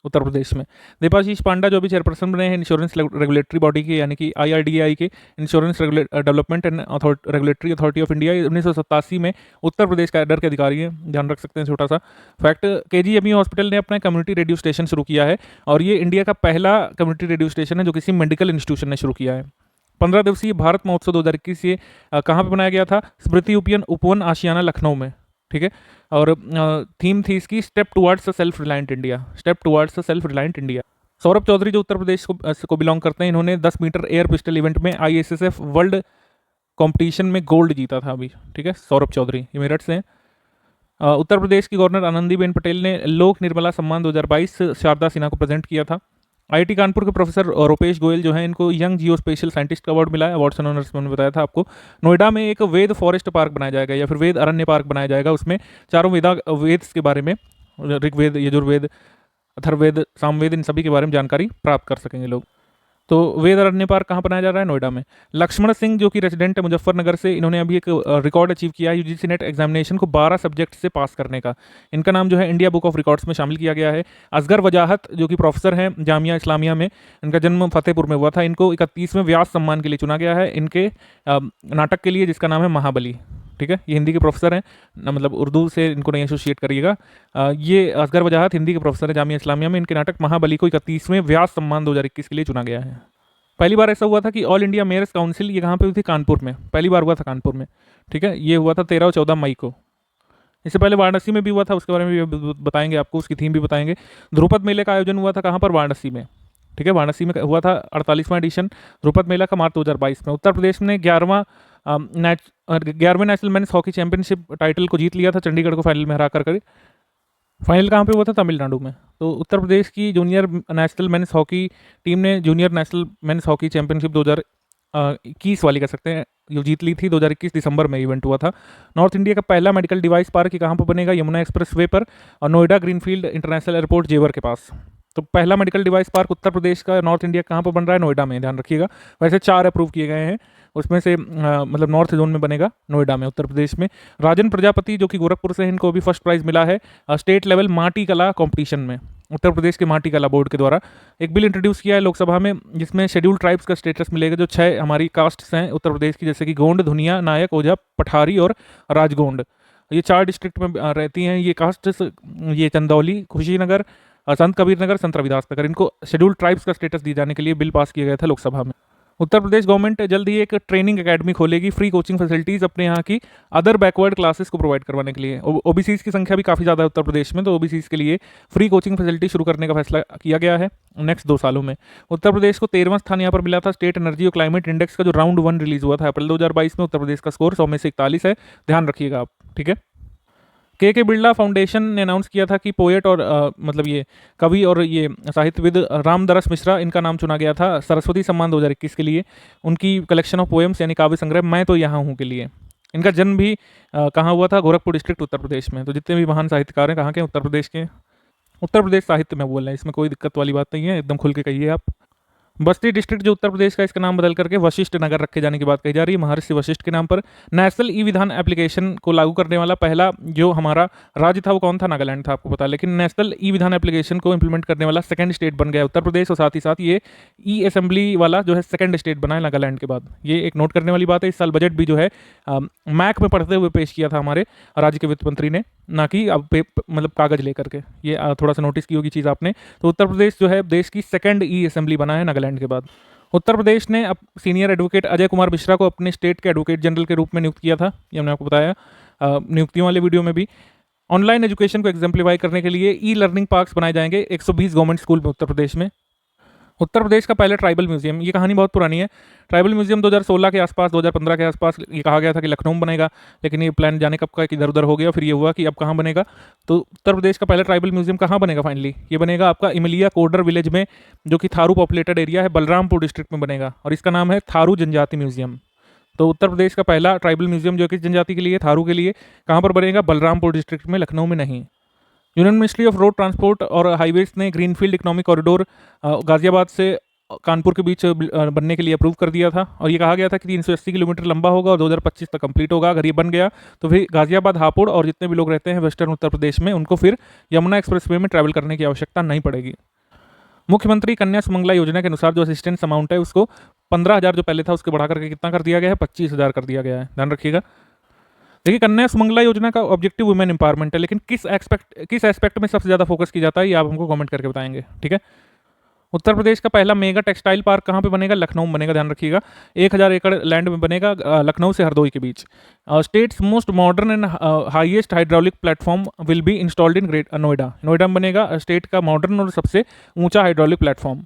उत्तर प्रदेश में। देबाशीष पांडा जो भी चेयरपर्सन बने हैं इंश्योरेंस रेगुलेटरी बॉडी के, यानी कि IRDAI के, insurance development and regulatory authority of India, 1987 में उत्तर प्रदेश कैडर के अधिकारी हैं, ध्यान रख सकते हैं। छोटा सा फैक्ट, KGME हॉस्पिटल ने अपना कम्युनिटी रेडियो स्टेशन शुरू किया है, और ये इंडिया का पहला कम्युनिटी रेडियो स्टेशन है जो किसी मेडिकल इंस्टीट्यूशन ने शुरू किया है। 15 दिवसीय भारत महोत्सव 2021 ये कहाँ पर बनाया गया था, स्मृति उपवन आशियाना लखनऊ में, ठीक है। और थीम थी इसकी step towards self reliant India, step towards self reliant India. Saurabh Chaudhary जो उत्तर प्रदेश को बिलोंग करते हैं, इन्होंने 10 मीटर एयर पिस्टल इवेंट में ISSF वर्ल्ड कंपटीशन में गोल्ड जीता था अभी, ठीक है। सौरभ चौधरी ये मेरठ से हैं। उत्तर प्रदेश की गवर्नर आनंदीबेन पटेल ने लोक निर्मला सम्मान 2022 शारदा सिन्हा को प्रेजेंट किया था। IIT कानपुर के प्रोफेसर रूपेश गोयल जो है, इनको यंग जियो स्पेशल साइंटिस्ट का अवार्ड मिला है। अवार्ड्स एंड ऑनर्स मैंने बताया था आपको। नोएडा में एक वेद फॉरेस्ट पार्क बनाया जाएगा, या फिर वेद अरण्य पार्क बनाया जाएगा। उसमें चारों वेद के बारे में, ऋग्वेद, यजुर्वेद, अथर्ववेद, सामवेद, इन सभी के बारे में जानकारी प्राप्त कर सकेंगे लोग। तो वेद अरण्य पार्क कहाँ बनाया जा रहा है? नोएडा में। लक्ष्मण सिंह जो कि रेजिडेंट है मुजफ्फरनगर से, इन्होंने अभी एक रिकॉर्ड अचीव किया है यूजीसी नेट एग्जामिनेशन को 12 सब्जेक्ट से पास करने का। इनका नाम जो है इंडिया बुक ऑफ रिकॉर्ड्स में शामिल किया गया है। असगर वजाहत जो कि प्रोफेसर हैं जामिया इस्लामिया में, इनका जन्म फतेहपुर में हुआ था। इनको 31वें व्यास सम्मान के लिए चुना गया है इनके नाटक के लिए जिसका नाम है महाबली। ठीक है, ये हिंदी के प्रोफेसर हैं, मतलब उर्दू से इनको नहीं एसोसिएट करिएगा। ये असगर वजाहत हिंदी के प्रोफेसर है जामिया इस्लामिया में। इनके नाटक महाबली को 31वें व्यास सम्मान 2021 के लिए चुना गया है। पहली बार ऐसा हुआ था कि ऑल इंडिया मेयर्स काउंसिल, ये कहाँ पे हुई थी? कानपुर में, पहली बार हुआ था कानपुर में। ठीक है, ये हुआ था 13 और 14 मई को। इससे पहले वाराणसी में भी हुआ था, उसके बारे में भी बताएंगे आपको, उसकी थीम भी बताएंगे। ध्रुपद मेले का आयोजन हुआ था कहाँ पर? वाराणसी में। ठीक है, वाराणसी में हुआ था 48वां एडिशन ध्रुपद मेला का, मार्च 2022 में। उत्तर प्रदेश ने 11वें national men's hockey championship title को जीत लिया था चंडीगढ़ को फाइनल में हरा कर। फाइनल कहाँ पे हुआ था? तमिलनाडु में। तो उत्तर प्रदेश की junior national men's hockey team ने junior national men's hockey championship 2021 वाली कह सकते हैं, जो जीत ली थी। 2021 दिसंबर में इवेंट हुआ था। नॉर्थ इंडिया का पहला मेडिकल डिवाइस पार्क कहाँ पर बनेगा? यमुना एक्सप्रेसवे पर और नोएडा ग्रीनफील्ड इंटरनेशनल एयरपोर्ट जेवर के पास। तो पहला मेडिकल डिवाइस पार्क उत्तर प्रदेश का नॉर्थ इंडिया कहाँ पर बन रहा है? नोएडा में, ध्यान रखिएगा। वैसे 4 अप्रूव किए गए हैं, उसमें से मतलब नॉर्थ जोन में बनेगा नोएडा में, उत्तर प्रदेश में। राजन प्रजापति जो कि गोरखपुर से हैं, इनको भी फर्स्ट प्राइज़ मिला है स्टेट लेवल माटी कला कॉम्पिटिशन में। उत्तर प्रदेश के माटी कला बोर्ड के द्वारा एक बिल इंट्रोड्यूस किया है लोकसभा में, जिसमें शेड्यूल ट्राइब्स का स्टेटस मिलेगा जो 6 हमारी कास्ट्स हैं उत्तर प्रदेश की, जैसे कि गोंड, धुनिया, नायक, ओझा, पठारी और राजगोंड। ये 4 डिस्ट्रिक्ट में रहती हैं ये कास्ट्स। ये चंदौली, कुशीनगर, संत कबीर नगर, संत रविदास नगर, इनको शेड्यूल ट्राइब्स का स्टेटस दिए जाने के लिए बिल पास किया गया था लोकसभा में। उत्तर प्रदेश गवर्नमेंट जल्द ही एक ट्रेनिंग एकेडमी खोलेगी, फ्री कोचिंग फैसिलिटीज़ अपने यहाँ की अदर बैकवर्ड क्लासेस को प्रोवाइड करवाने के लिए। ओबीसीज की संख्या भी काफ़ी ज़्यादा है उत्तर प्रदेश में, तो ओबीसीज के लिए फ्री कोचिंग फैसिलिटी शुरू करने का फैसला किया गया है नेक्स्ट 2 सालों में। उत्तर प्रदेश को 13वां स्थान यहाँ पर मिला था स्टेट एनर्जी और क्लाइमेट इंडेक्स का, जो राउंड 1 रिलीज हुआ था अप्रैल 2022 में। उत्तर प्रदेश का स्कोर 100 में से 41 है, ध्यान रखिएगा आप। ठीक है, के बिरला फाउंडेशन ने अनाउंस किया था कि पोएट और मतलब ये कवि और ये साहित्यविद रामदरस मिश्रा, इनका नाम चुना गया था सरस्वती सम्मान 2021 के लिए। उनकी कलेक्शन ऑफ पोएम्स यानी काव्य संग्रह मैं तो यहाँ हूँ के लिए। इनका जन्म भी कहाँ हुआ था? गोरखपुर डिस्ट्रिक्ट उत्तर प्रदेश में। तो जितने भी महान साहित्यकार हैं कहाँ के? उत्तर प्रदेश के। उत्तर प्रदेश साहित्य में बोल रहे हैं, इसमें कोई दिक्कत वाली बात नहीं है, एकदम खुल के कहिए आप। बस्ती डिस्ट्रिक्ट जो उत्तर प्रदेश का, इसका नाम बदल करके वशिष्ठ नगर रखे जाने की बात कही जा रही है, महर्षि वशिष्ठ के नाम पर। नेशनल ई विधान एप्लीकेशन को लागू करने वाला पहला जो हमारा राज्य था वो कौन था? नागालैंड था, आपको पता है। लेकिन नेशनल ई विधान एप्लीकेशन को इंप्लीमेंट करने वाला सेकंड स्टेट बन गया उत्तर प्रदेश, और साथ ही साथ ये ई असेंबली वाला जो है सेकंड स्टेट बना है नागालैंड के बाद। ये एक नोट करने वाली बात है। इस साल बजट भी जो है मैक में पढ़ते हुए पेश किया था हमारे राज्य के वित्त मंत्री ने, ना कि अब मतलब कागज लेकर के। ये थोड़ा सा नोटिस की होगी चीज़ आपने। तो उत्तर प्रदेश जो है देश की सेकंड ई असेंबली बना है नागालैंड के बाद। उत्तर प्रदेश ने अब सीनियर एडवोकेट अजय कुमार मिश्रा को अपने स्टेट के एडवोकेट जनरल के रूप में नियुक्त किया था, ये हमने आपको बताया नियुक्तियों वाले वीडियो में भी। ऑनलाइन एजुकेशन को एग्जाम्प्लीफाई करने के लिए ई लर्निंग पार्क्स बनाए जाएंगे 120 गवर्नमेंट स्कूल में उत्तर प्रदेश में। उत्तर प्रदेश का पहला ट्राइबल म्यूजियम, ये कहानी बहुत पुरानी है। ट्राइबल म्यूजियम 2016 के आसपास, 2015 के आसपास ये कहा गया था कि लखनऊ में बनेगा, लेकिन ये प्लान जाने कब का इधर उधर हो गया। फिर ये हुआ कि अब कहाँ बनेगा। तो उत्तर प्रदेश का पहला ट्राइबल म्यूजियम कहाँ बनेगा फाइनली? ये बनेगा आपका इमलिया कोडर विलेज में, जो कि थारू पॉपुलेटेड एरिया है, बलरामपुर डिस्ट्रिक्ट में बनेगा, और इसका नाम है थारू जनजाति म्यूजियम। तो उत्तर प्रदेश का पहला ट्राइबल म्यूजियम जो किस जनजाति के लिए? थारू के लिए। कहाँ पर बनेगा? बलरामपुर डिस्ट्रिक्ट में, लखनऊ में नहीं। Union ministry of road transport और हाईवेज ने ग्रीनफील्ड इकोनॉमिक कॉरिडोर गाजियाबाद से कानपुर के बीच बनने के लिए अप्रूव कर दिया था, और ये कहा गया था कि 380 किलोमीटर लंबा होगा और 2025 तक कंप्लीट होगा। अगर ये बन गया तो फिर गाजियाबाद, हापुड़ और जितने भी लोग रहते हैं वेस्टर्न उत्तर प्रदेश में, उनको फिर यमुना एक्सप्रेसवे में ट्रैवल करने की आवश्यकता नहीं पड़ेगी। मुख्यमंत्री कन्या सुमंगला योजना के अनुसार जो असिस्टेंस अमाउंट है उसको 15,000 जो पहले था उसके बढ़ा करके कितना कर दिया गया है? 25,000 कर दिया गया है, ध्यान रखिएगा। देखिए, कन्या सुमंगला योजना का ऑब्जेक्टिव वुमेन एम्पावरमेंट है, लेकिन किस एस्पेक्ट में सबसे ज़्यादा फोकस किया जाता है ये आप हमको कमेंट करके बताएंगे। ठीक है, उत्तर प्रदेश का पहला मेगा टेक्सटाइल पार्क कहाँ पे बनेगा? लखनऊ में बनेगा, ध्यान रखिएगा। 1000 एकड़ लैंड में बनेगा, लखनऊ से हरदोई के बीच। State's most modern and highest hydraulic platform will be installed in Great Noida. Noida में बनेगा स्टेट का मॉडर्न और सबसे ऊंचा hydraulic platform.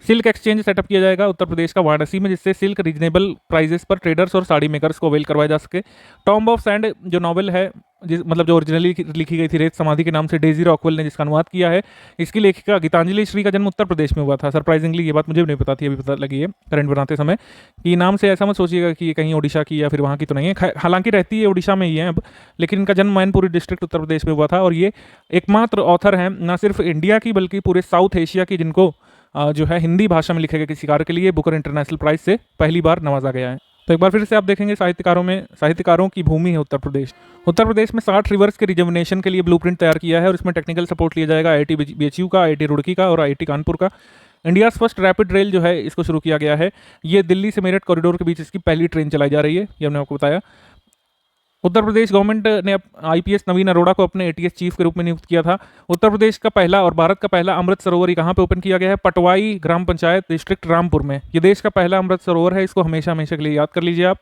Silk exchange setup किया जाएगा उत्तर प्रदेश का वाराणसी में, जिससे सिल्क रीजनेबल प्राइजेस पर ट्रेडर्स और साड़ी मेकर्स को अवेल करवाया जा सके। टॉम्ब ऑफ सैंड जो नॉवेल है, मतलब जो ओरिजिनली लिखी गई थी रेत समाधि के नाम से, डेजी रॉकवेल ने जिसका अनुवाद किया है, इसकी लेखिका गीतांजलि श्री का जन्म उत्तर प्रदेश में हुआ था। सरप्राइजिंगली ये बात मुझे भी नहीं पता थी, अभी पता लगी है करंट बनाते समय, कि नाम से ऐसा मत सोचिएगा कि ये कहीं ओडिशा की या फिर वहाँ की तो नहीं है। हालांकि रहती है ओडिशा में ही है अब, लेकिन इनका जन्म मैनपुरी डिस्ट्रिक्ट उत्तर प्रदेश में हुआ था। और ये एकमात्र ऑथर हैं ना सिर्फ इंडिया की बल्कि पूरे साउथ एशिया की जिनको जो है हिंदी भाषा में लिखे गए किसी कार्य के लिए बुकर इंटरनेशनल प्राइज से पहली बार नवाजा गया है। तो एक बार फिर से आप देखेंगे साहित्यकारों की भूमि है उत्तर प्रदेश। उत्तर प्रदेश में 60 रिवर्स के रिजर्विनेशन के लिए ब्लूप्रिंट तैयार किया है और इसमें टेक्निकल सपोर्ट लिया जाएगा IIT BHU का, IIT रुड़की का और IIT कानपुर का। इंडिया फर्स्ट रैपिड रेल जो है इसको शुरू किया गया है। ये दिल्ली से मेरठ कॉरिडोर के बीच इसकी पहली ट्रेन चलाई जा रही है, ये हमने आपको बताया। उत्तर प्रदेश गवर्नमेंट ने IPS नवीन अरोड़ा को अपने ATS चीफ के रूप में नियुक्त किया था। उत्तर प्रदेश का पहला और भारत का पहला अमृत सरोवर कहाँ पे ओपन किया गया है? पटवाई ग्राम पंचायत डिस्ट्रिक्ट रामपुर में। ये देश का पहला अमृत सरोवर है, इसको हमेशा हमेशा के लिए याद कर लीजिए आप।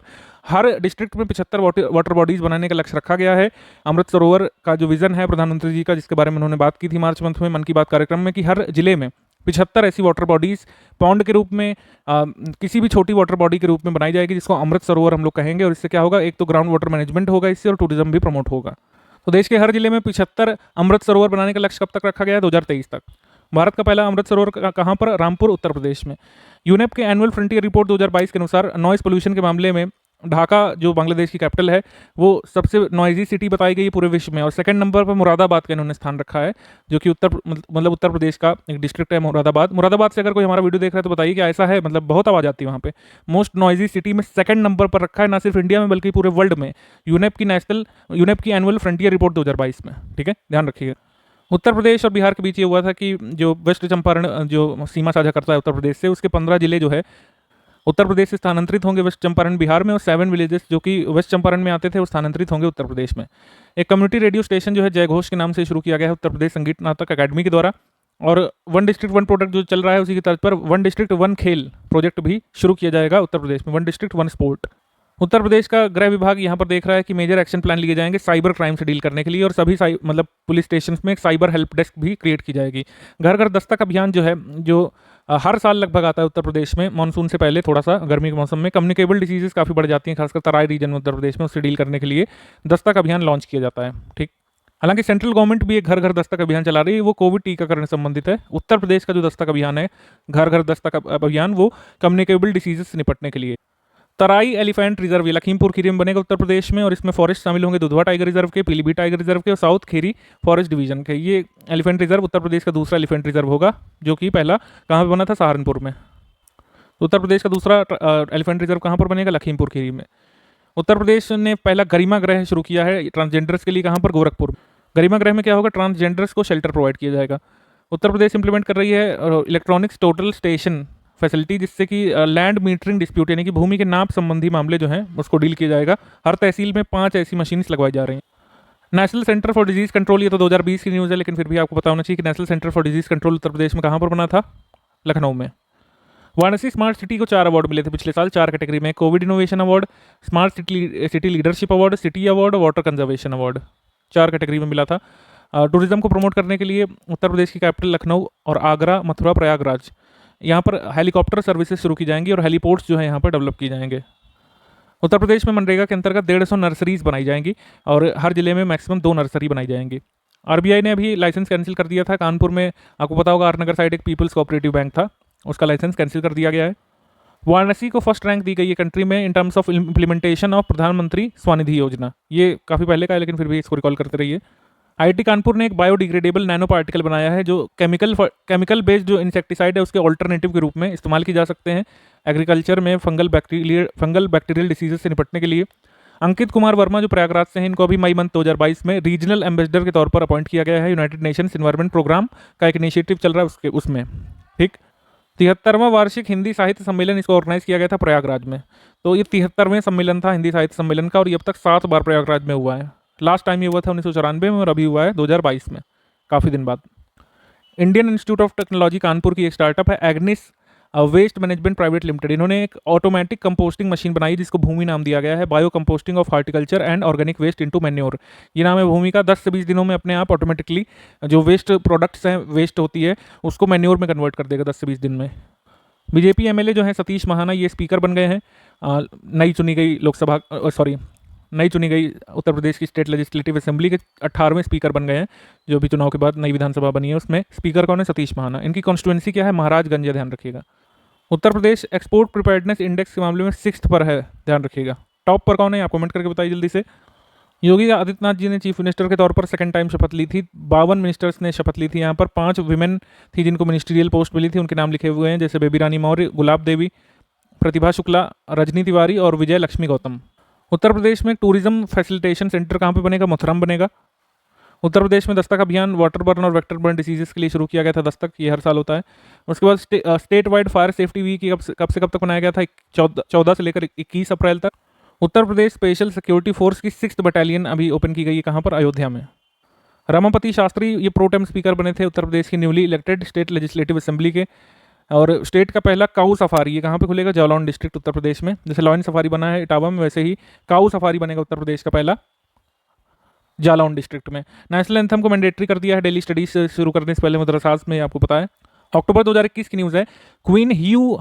हर डिस्ट्रिक्ट में 75 वाटर बॉडीज बनाने का लक्ष्य रखा गया है। अमृत सरोवर का जो विजन है प्रधानमंत्री जी का, जिसके बारे में उन्होंने बात की थी मार्च मंथ में मन की बात कार्यक्रम में, कि हर जिले में 75 ऐसी वाटर बॉडीज पॉन्ड के रूप में किसी भी छोटी वाटर बॉडी के रूप में बनाई जाएगी, जिसको अमृत सरोवर हम लोग कहेंगे। और इससे क्या होगा, एक तो ग्राउंड वाटर मैनेजमेंट होगा इससे, और टूरिज्म भी प्रमोट होगा। तो देश के हर जिले में 75 अमृत सरोवर बनाने का लक्ष्य कब तक रखा गया है? 2023 तक। भारत का पहला अमृत सरोवर कहाँ पर? रामपुर उत्तर प्रदेश में। यूनेप के एनुअल फ्रंटियर रिपोर्ट 2022 के अनुसार नॉइज पोल्यूशन के मामले में ढाका जो बांग्लादेश की कैपिटल है वो सबसे नॉइजी सिटी बताई गई है पूरे विश्व में। और सेकंड नंबर पर मुरादाबाद का इन्होंने स्थान रखा है, जो कि उत्तर प्रदेश का एक डिस्ट्रिक्ट है मुरादाबाद से अगर कोई हमारा वीडियो देख रहा है तो बताइए कि ऐसा है, मतलब बहुत आवाज़ आती है वहाँ पे। मोस्ट नॉइजी सिटी में सेकंड नंबर पर रखा है, ना सिर्फ इंडिया में बल्कि पूरे वर्ल्ड में, यूनेप की एनुअल फ्रंटियर रिपोर्ट 2022 में। ठीक है, ध्यान रखिएगा। उत्तर प्रदेश और बिहार के बीच ये हुआ था कि जो वेस्ट चंपारण जो सीमा साझा करता है उत्तर प्रदेश से, उसके 15 जिले जो है उत्तर प्रदेश से स्थानांतरित होंगे वेस्ट चंपारण बिहार में, और 7 विलेजेस जो कि वेस्ट चंपारण में आते थे वो स्थानांतरित होंगे उत्तर प्रदेश में। एक कम्युनिटी रेडियो स्टेशन जो है जय घोष के नाम से शुरू किया गया है उत्तर प्रदेश संगीत नाटक अकादमी के द्वारा। और 1 डिस्ट्रिक्ट 1 प्रोडक्ट जो चल रहा है उसी की तर्ज पर 1 डिस्ट्रिक्ट 1 खेल प्रोजेक्ट भी शुरू किया जाएगा उत्तर प्रदेश में, 1 डिस्ट्रिक्ट 1 स्पोर्ट। उत्तर प्रदेश का गृह विभाग यहाँ पर देख रहा है कि मेजर एक्शन प्लान लिए जाएंगे साइबर क्राइम से डील करने के लिए, और सभी मतलब पुलिस स्टेशन में एक साइबर हेल्प डेस्क भी क्रिएट की जाएगी। घर घर दस्तक अभियान जो है, जो हर साल लगभग आता है उत्तर प्रदेश में मानसून से पहले, थोड़ा सा गर्मी के मौसम में कम्युनिकेबल डिजीजेस काफ़ी बढ़ जाती हैं, खासकर तराई रीजन में उत्तर प्रदेश में, उससे डील करने के लिए दस्तक अभियान लॉन्च किया जाता है। ठीक, हालांकि सेंट्रल गवर्नमेंट भी एक घर घर दस्तक अभियान चला रही है, वो कोविड टीकाकरण से संबंधित है। उत्तर प्रदेश का जो दस्तक अभियान है, घर घर दस्तक अभियान, वो कम्युनिकेबल डिसीजेस से निपटने के लिए। तराई एलिफेंट रिजर्व ये लखीमपुर खीरी में बनेगा उत्तर प्रदेश में, और इसमें फॉरेस्ट शामिल होंगे दुधवा टाइगर रिजर्व के, पीलीभीत टाइगर रिजर्व के और साउथ खीरी फॉरेस्ट डिवीजन के। ये एलिफेंट रिजर्व उत्तर प्रदेश का दूसरा एलिफेंट रिजर्व होगा, जो कि पहला कहाँ पे बना था? सहारनपुर में। उत्तर प्रदेश का दूसरा एलिफेंट रिजर्व कहाँ पर बनेगा? लखीमपुर खीरी में। उत्तर प्रदेश ने पहला गरिमा गृह शुरू किया है ट्रांसजेंडर्स के लिए, कहाँ पर? गोरखपुर। गरिमा गृह में क्या होगा? ट्रांसजेंडर्स को शेल्टर प्रोवाइड किया जाएगा। उत्तर प्रदेश इंप्लीमेंट कर रही है इलेक्ट्रॉनिक्स टोटल स्टेशन फैसिलिटी, जिससे कि लैंड मीटरिंग डिस्प्यूट यानी कि भूमि के नाप संबंधी मामले जो हैं उसको डील किया जाएगा। हर तहसील में 5 ऐसी मशीन्स लगवाई जा रही हैं। National Centre for Disease control, ये तो 2020 की न्यूज़ है, लेकिन फिर भी आपको पता होना चाहिए कि National Centre for Disease Control Uttar Pradesh में कहाँ पर बना था? लखनऊ में। वाराणसी स्मार्ट सिटी को 4 अवार्ड मिले थे पिछले साल, 4 कैटेगरी में। Covid innovation award, smart city leadership award, city award, water conservation award, 4 category में मिला था। टूरिज्म को प्रमोट करने के लिए उत्तर प्रदेश की कैपिटल लखनऊ और आगरा, मथुरा, प्रयागराज, यहाँ पर हेलीकॉप्टर सर्विसेज शुरू की जाएंगी और हेलीपोर्ट्स जो है यहाँ पर डेवलप किए जाएंगे। उत्तर प्रदेश में मनरेगा के अंतर्गत 150 नर्सरीज बनाई जाएंगी और हर जिले में मैक्सिमम 2 नर्सरी बनाई जाएंगी। RBI ने अभी लाइसेंस कैंसिल कर दिया था। कानपुर में आपको पता होगा आर नगर साइड एक पीपल्स कोऑपरेटिव बैंक था, उसका लाइसेंस कैंसिल कर दिया गया है। वाराणसी को फर्स्ट रैंक दी गई है कंट्री में in terms of implementation of प्रधानमंत्री स्वनिधि योजना। ये काफ़ी पहले का है, लेकिन फिर भी इसको रिकॉल करते रहिए। IIT कानपुर ने एक बायोडिग्रेडेबल नैनो पार्टिकल बनाया है, जो केमिकल बेस्ड जो इंसेक्टिसाइड है उसके ऑल्टरनेटिव के रूप में इस्तेमाल की जा सकते हैं एग्रीकल्चर में फंगल बैक्टीरियल डिसीजेस से निपटने के लिए। अंकित कुमार वर्मा जो प्रयागराज से हैं, इनको अभी मई मंथ 2022 में रीजनल एम्बेसडर के तौर पर अपॉइंट किया गया है। यूनाइटेड नेशंस एनवायरनमेंट प्रोग्राम का एक इनिशिएटिव चल रहा है उसमें। ठीक, 73वां वार्षिक हिंदी साहित्य सम्मेलन इसको ऑर्गेनाइज किया गया था प्रयागराज में। तो ये 73वें सम्मेलन था हिंदी साहित्य सम्मेलन का, और ये अब तक 7 बार प्रयागराज में हुआ है। लास्ट टाइम ये हुआ था 1994 में, और अभी हुआ है 2022 में, काफ़ी दिन बाद। Indian Institute of Technology Kanpur की एक स्टार्टअप है Agnis waste management private limited. इन्होंने एक ऑटोमेटिक कंपोस्टिंग मशीन बनाई जिसको भूमि नाम दिया गया है, bio composting of horticulture and organic waste into manure. ये नाम है भूमि का। 10 से 20 दिनों में अपने आप ऑटोमेटिकली जो वेस्ट प्रोडक्ट्स हैं, वेस्ट होती है, उसको मैन्योर में कन्वर्ट कर देगा 10 से 20 दिन में। बीजेपी एमएलए जो हैं सतीश महाना, ये स्पीकर बन गए हैं नई चुनी गई नई चुनी गई उत्तर प्रदेश की स्टेट लेजिस्लेटिव असेंबली के 18वें स्पीकर बन गए हैं। जो भी चुनाव के बाद नई विधानसभा बनी है उसमें स्पीकर कौन है? सतीश महाना। इनकी कॉन्स्टिट्यूंसी क्या है? महाराजगंज है, ध्यान रखिएगा। Uttar Pradesh export preparedness index के मामले में 6th पर है, ध्यान रखिएगा। टॉप पर कौन है आप कमेंट करके बताइए जल्दी से। योगी आदित्यनाथ जी ने चीफ मिनिस्टर के तौर पर सेकंड टाइम शपथ ली थी। 52 मिनिस्टर्स ने शपथ ली थी। यहाँ पर 5 विमेन थी जिनको मिनिस्ट्रियल पोस्ट मिली थी, उनके नाम लिखे हुए हैं, जैसे बेबी रानी मौर्य, गुलाब देवी, प्रतिभा शुक्ला, रजनी तिवारी और विजय लक्ष्मी गौतम। उत्तर प्रदेश में टूरिज्म फैसिलिटेशन सेंटर कहाँ पे बनेगा? मथुरा में बनेगा। उत्तर प्रदेश में दस्तक अभियान वाटर बर्न और वेक्टर बर्न डिसीजेस के लिए शुरू किया गया था। दस्तक ये हर साल होता है। उसके बाद state wide fire safety week कब से कब तक बनाया गया था? 14 से लेकर 21 अप्रैल तक। Uttar Pradesh special security force की 6th बटालियन अभी ओपन की गई है। कहाँ पर? अयोध्या में। रमापति शास्त्री ये प्रोटेम स्पीकर बने थे उत्तर प्रदेश की newly elected state legislative assembly के। और स्टेट का पहला काऊ सफारी ये कहाँ पे खुलेगा? जालौन डिस्ट्रिक्ट उत्तर प्रदेश में। जैसे लॉयन सफारी बना है इटावा में, वैसे ही काऊ सफारी बनेगा उत्तर प्रदेश का पहला जालौन डिस्ट्रिक्ट में। नेशनल एंथम को मैंडेटरी कर दिया है डेली स्टडीज शुरू करने से पहले मदरसास में, आपको पता है। अक्टूबर 2021 की न्यूज़ है। Queen Heo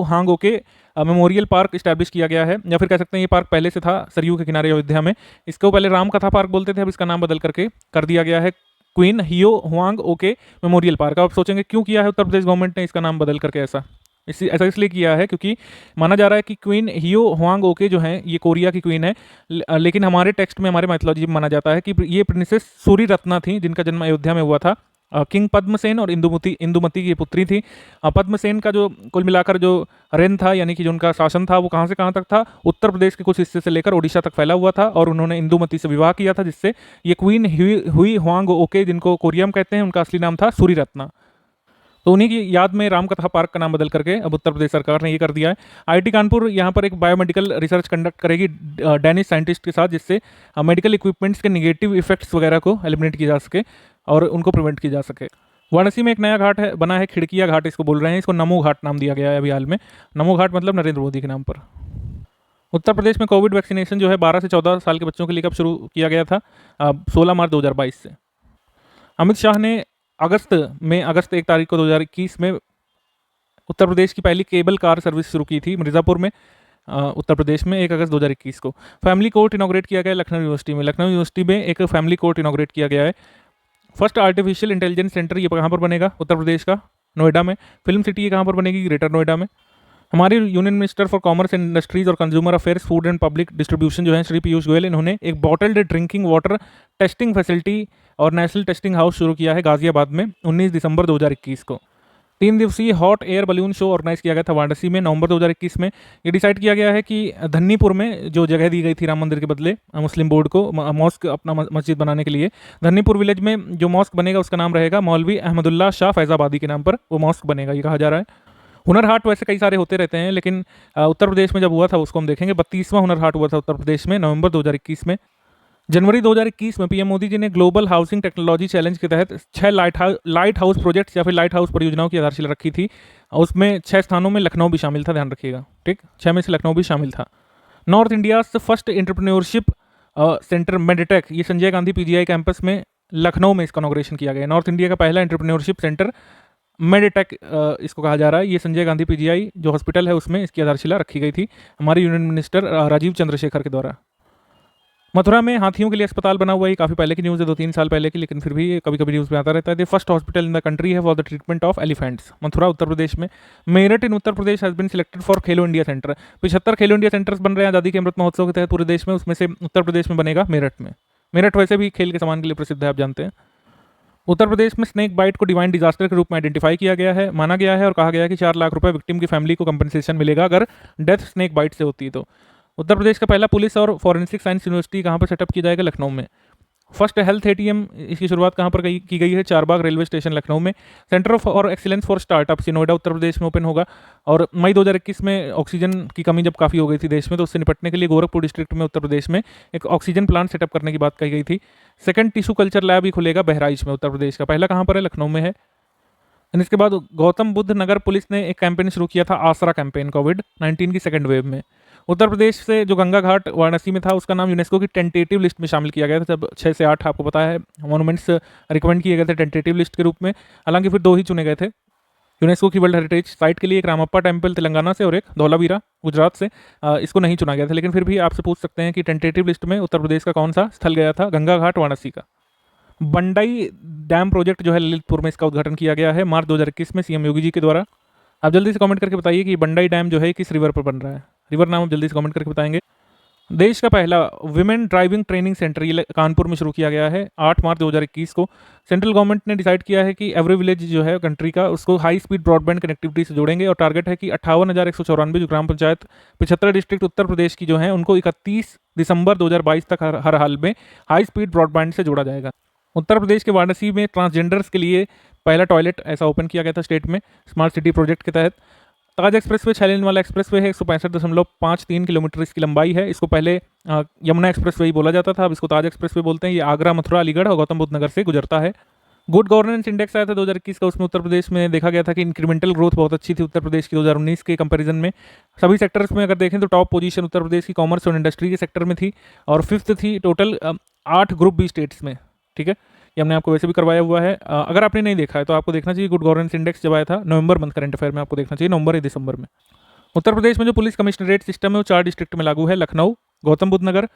Hwang ok Memorial Park establish किया गया है, या फिर कह सकते हैं ये पार्क पहले से था सरयू के किनारे अयोध्या में। इसको पहले राम कथा पार्क बोलते थे, अब इसका नाम बदल करके कर दिया गया है क्वीन हियो हुआंग ओके मेमोरियल पार्क। आप सोचेंगे क्यों किया है उत्तर प्रदेश गवर्नमेंट ने इसका नाम बदल करके? ऐसा इसलिए किया है क्योंकि माना जा रहा है कि क्वीन हियो हुआंग ओके जो है ये कोरिया की क्वीन है, लेकिन हमारे टेक्स्ट में, हमारे माइथोलॉजी में माना जाता है कि ये प्रिंसेस सूरी रत्ना थी जिनका जन्म अयोध्या में हुआ था। किंग पद्मसेन और इंदुमती की पुत्री थी। पद्मसेन का जो कुल मिलाकर जो रेन था, यानी कि जो उनका शासन था, वो कहाँ से कहाँ तक था? उत्तर प्रदेश के कुछ हिस्से से लेकर ओडिशा तक फैला हुआ था। और उन्होंने इंदुमती से विवाह किया था, जिससे ये क्वीन हुई हुआंग ओके, जिनको कोरियम कहते हैं, उनका असली नाम था सूरी रत्ना। तो उन्हीं की याद में रामकथा पार्क का नाम बदल करके अब उत्तर प्रदेश सरकार ने ये कर दिया है। आईआईटी कानपुर यहाँ पर एक बायोमेडिकल रिसर्च कंडक्ट करेगी डेनिश साइंटिस्ट के साथ, जिससे मेडिकल इक्विपमेंट्स के नेगेटिव इफेक्ट्स वगैरह को एलिमिनेट किया जा सके और उनको प्रिवेंट किया जा सके। वाराणसी में एक नया घाट है, बना है खिड़किया घाट, इसको बोल रहे हैं। इसको नमो घाट नाम दिया गया है अभी हाल में। नमो घाट मतलब नरेंद्र मोदी के नाम पर। उत्तर प्रदेश में कोविड वैक्सीनेशन जो है 12 से 14 साल के बच्चों के लिए कब शुरू किया गया था? 16 मार्च 2022 से। अमित शाह ने अगस्त 1 तारीख को 2021 में उत्तर प्रदेश की पहली केबल कार सर्विस शुरू की थी मिर्ज़ापुर में, उत्तर प्रदेश में 1 अगस्त 2021 को। फैमिली कोर्ट इनॉग्रेट किया गया लखनऊ यूनिवर्सिटी में। लखनऊ यूनिवर्सिटी में एक फैमिली कोर्ट इनॉग्रेट किया गया है। फर्स्ट आर्टिफिशियल इंटेलिजेंस सेंटर ये कहाँ पर बनेगा? उत्तर प्रदेश का नोएडा में। फिल्म सिटी ये कहाँ पर बनेगी? ग्रेटर नोएडा में। हमारे union minister for commerce and industries और consumer affairs, food and public distribution जो है श्री पीयूष गोयल, इन्होंने एक bottled drinking water testing facility और नेशनल टेस्टिंग हाउस शुरू किया है गाजियाबाद में 19 दिसंबर 2021 को। 3 दिवसीय hot air balloon show organise किया गया था वाराणसी में नवंबर 2021 में। ये डिसाइड किया गया है कि धन्नीपुर में जो जगह दी गई थी राम मंदिर के बदले मुस्लिम बोर्ड को मॉस्क अपना मस्जिद बनाने के लिए, धन्नीपुर विलेज में जो मॉस्क बनेगा उसका नाम रहेगा मौलवी अहमदुल्ला शाह फैजाबादी के नाम पर वो मॉस्क बनेगा, ये कहा जा रहा है। हुनर हाट वैसे कई सारे होते रहते हैं, लेकिन उत्तर प्रदेश में जब हुआ था उसको हम देखेंगे। 32वां हुनर हाट हुआ था उत्तर प्रदेश में नवंबर 2021 में। जनवरी 2021 में पीएम मोदी जी ने ग्लोबल हाउसिंग टेक्नोलॉजी चैलेंज के तहत 6 लाइट हाउस प्रोजेक्ट्स या फिर लाइट हाउस परियोजनाओं की आधारशिला रखी थी। उसमें 6 स्थानों में लखनऊ भी शामिल था, ध्यान रखिएगा, ठीक। 6 में से लखनऊ भी शामिल था। North India first entrepreneurship centre Meditech, ये संजय गांधी पीजीआई कैंपस में लखनऊ में इसका इनॉग्रेशन किया गया। नॉर्थ इंडिया का पहला एंटरप्रेन्योरशिप सेंटर मेडिटेक इसको कहा जा रहा है। ये संजय गांधी पीजीआई जो हॉस्पिटल है उसमें इसकी आधारशिला रखी गई थी हमारे यूनियन मिनिस्टर राजीव चंद्रशेखर के द्वारा। मथुरा में हाथियों के लिए अस्पताल बना हुआ है, काफ़ी पहले की न्यूज़ है, 2-3 साल पहले की, लेकिन फिर भी कभी कभी न्यूज़ में आता रहता है। First hospital in the country है for the treatment of elephants, Mathura Uttar Pradesh में। Meerut in Uttar Pradesh has been selected for Khelo India centre. 75 Khelo India centres बन रहे हैं आज़ादी के अमृत महोत्सव के तहत पूरे देश में, उसमें से उत्तर प्रदेश में बनेगा मेरठ में। मेरठ वैसे भी खेल के सामान के लिए प्रसिद्ध है, आप जानते हैं। उत्तर प्रदेश में स्नेक बाइट को डिवाइन डिजास्टर के रूप में आइडेंटिफाई किया गया है, माना गया है, और कहा गया है कि 4 लाख रुपए विक्टिम की फैमिली को कंपनसेशन मिलेगा अगर डेथ स्नेक बाइट से होती है तो। उत्तर प्रदेश का पहला पुलिस और फॉरेंसिक साइंस यूनिवर्सिटी कहाँ पर सेटअप किया जाएगा? लखनऊ में। फर्स्ट हेल्थ एटीएम इसकी शुरुआत कहाँ पर की गई है? चारबाग रेलवे स्टेशन लखनऊ में। Centre for excellence for startups Noida Uttar Pradesh में ओपन होगा। और मई 2021 में ऑक्सीजन की कमी जब काफ़ी हो गई थी देश में, तो उससे निपटने के लिए गोरखपुर डिस्ट्रिक्ट में उत्तर प्रदेश में एक ऑक्सीजन प्लांट सेटअप करने की बात कही गई थी। सेकंड टिश्यू कल्चर लैब ही खुलेगा बहराइच में उत्तर प्रदेश का। पहला कहाँ पर है? लखनऊ में है। इसके बाद गौतम बुद्ध नगर पुलिस ने एक कैंपेन शुरू किया था, आसरा कैंपेन, कोविड-19 की सेकंड वेव में। उत्तर प्रदेश से जो गंगा घाट वाराणसी में था उसका नाम यूनेस्को की टेंटेटिव लिस्ट में शामिल किया गया था। जब 6 से 8 आपको पता है मॉन्यूमेंट्स रिकमेंड किए गए थे टेंटेटिव लिस्ट के रूप में, हालांकि फिर 2 ही चुने गए थे यूनेस्को की वर्ल्ड हेरिटेज साइट के लिए, एक रामप्पा टेम्पल तेलंगाना से और एक धौलावीरा गुजरात से। इसको नहीं चुना गया था, लेकिन फिर भी आपसे पूछ सकते हैं कि टेंटेटिव लिस्ट में उत्तर प्रदेश का कौन सा स्थल गया था? गंगा घाट वाराणसी का। बंडई डैम प्रोजेक्ट जो है ललितपुर में, इसका उद्घाटन किया गया है मार्च 2021 में सीएम योगी जी के द्वारा। आप जल्दी से कमेंट करके बताइए कि बंडई डैम जो है किस रिवर पर बन रहा है, रिवर नाम आप जल्दी से कमेंट करके बताएंगे। देश का पहला विमेन ड्राइविंग ट्रेनिंग सेंटर ये कानपुर में शुरू किया गया है 8 मार्च 2021 को। सेंट्रल गवर्नमेंट ने डिसाइड किया है कि एवरी विलेज जो है कंट्री का उसको हाई स्पीड ब्रॉडबैंड कनेक्टिविटी से जोड़ेंगे, और टारगेट है कि 58,194 जो ग्राम पंचायत 75 डिस्ट्रिक्ट उत्तर प्रदेश की जो है उनको 31 दिसंबर 2022 तक हर हाल में हाई स्पीड ब्रॉडबैंड से जोड़ा जाएगा। उत्तर प्रदेश के वाराणसी में ट्रांसजेंडर्स के लिए पहला टॉयलेट ऐसा ओपन किया गया था स्टेट में स्मार्ट सिटी प्रोजेक्ट के तहत। ताज एक्सप्रेसवे 6 लेन वाला एक्सप्रेसवे है, 165.53 किलोमीटर इसकी लंबाई है। इसको पहले यमुना एक्सप्रेसवे ही बोला जाता था, अब इसको ताज एक्सप्रेसवे बोलते हैं। ये आगरा, मथुरा, अलीगढ़ और गौतम बुद्ध नगर से गुजरता है। गुड गवर्नेंस इंडेक्स आया था 2021 का, उसमें उत्तर प्रदेश में देखा गया था कि इंक्रीमेंटल ग्रोथ बहुत अच्छी थी उत्तर प्रदेश की 2019 के कंपैरिजन में। सभी सेक्टर्स में अगर देखें तो टॉप पोजीशन उत्तर प्रदेश की कॉमर्स और इंडस्ट्री के सेक्टर में थी, और 5th थी टोटल 8 ग्रुप बी स्टेट्स में। ठीक है, ये हमने आपको वैसे भी करवाया हुआ है। अगर आपने नहीं देखा है तो आपको देखना चाहिए। गुड गवर्नेंस इंडेक्स जब आया था नवंबर मंथ, करंट अफेयर में आपको देखना चाहिए, नवंबर या दिसंबर में। उत्तर प्रदेश में जो पुलिस कमिश्नरेट सिस्टम है वो 4 डिस्ट्रिक्ट में लागू है, लखनऊ, गौतम बुद्ध नगर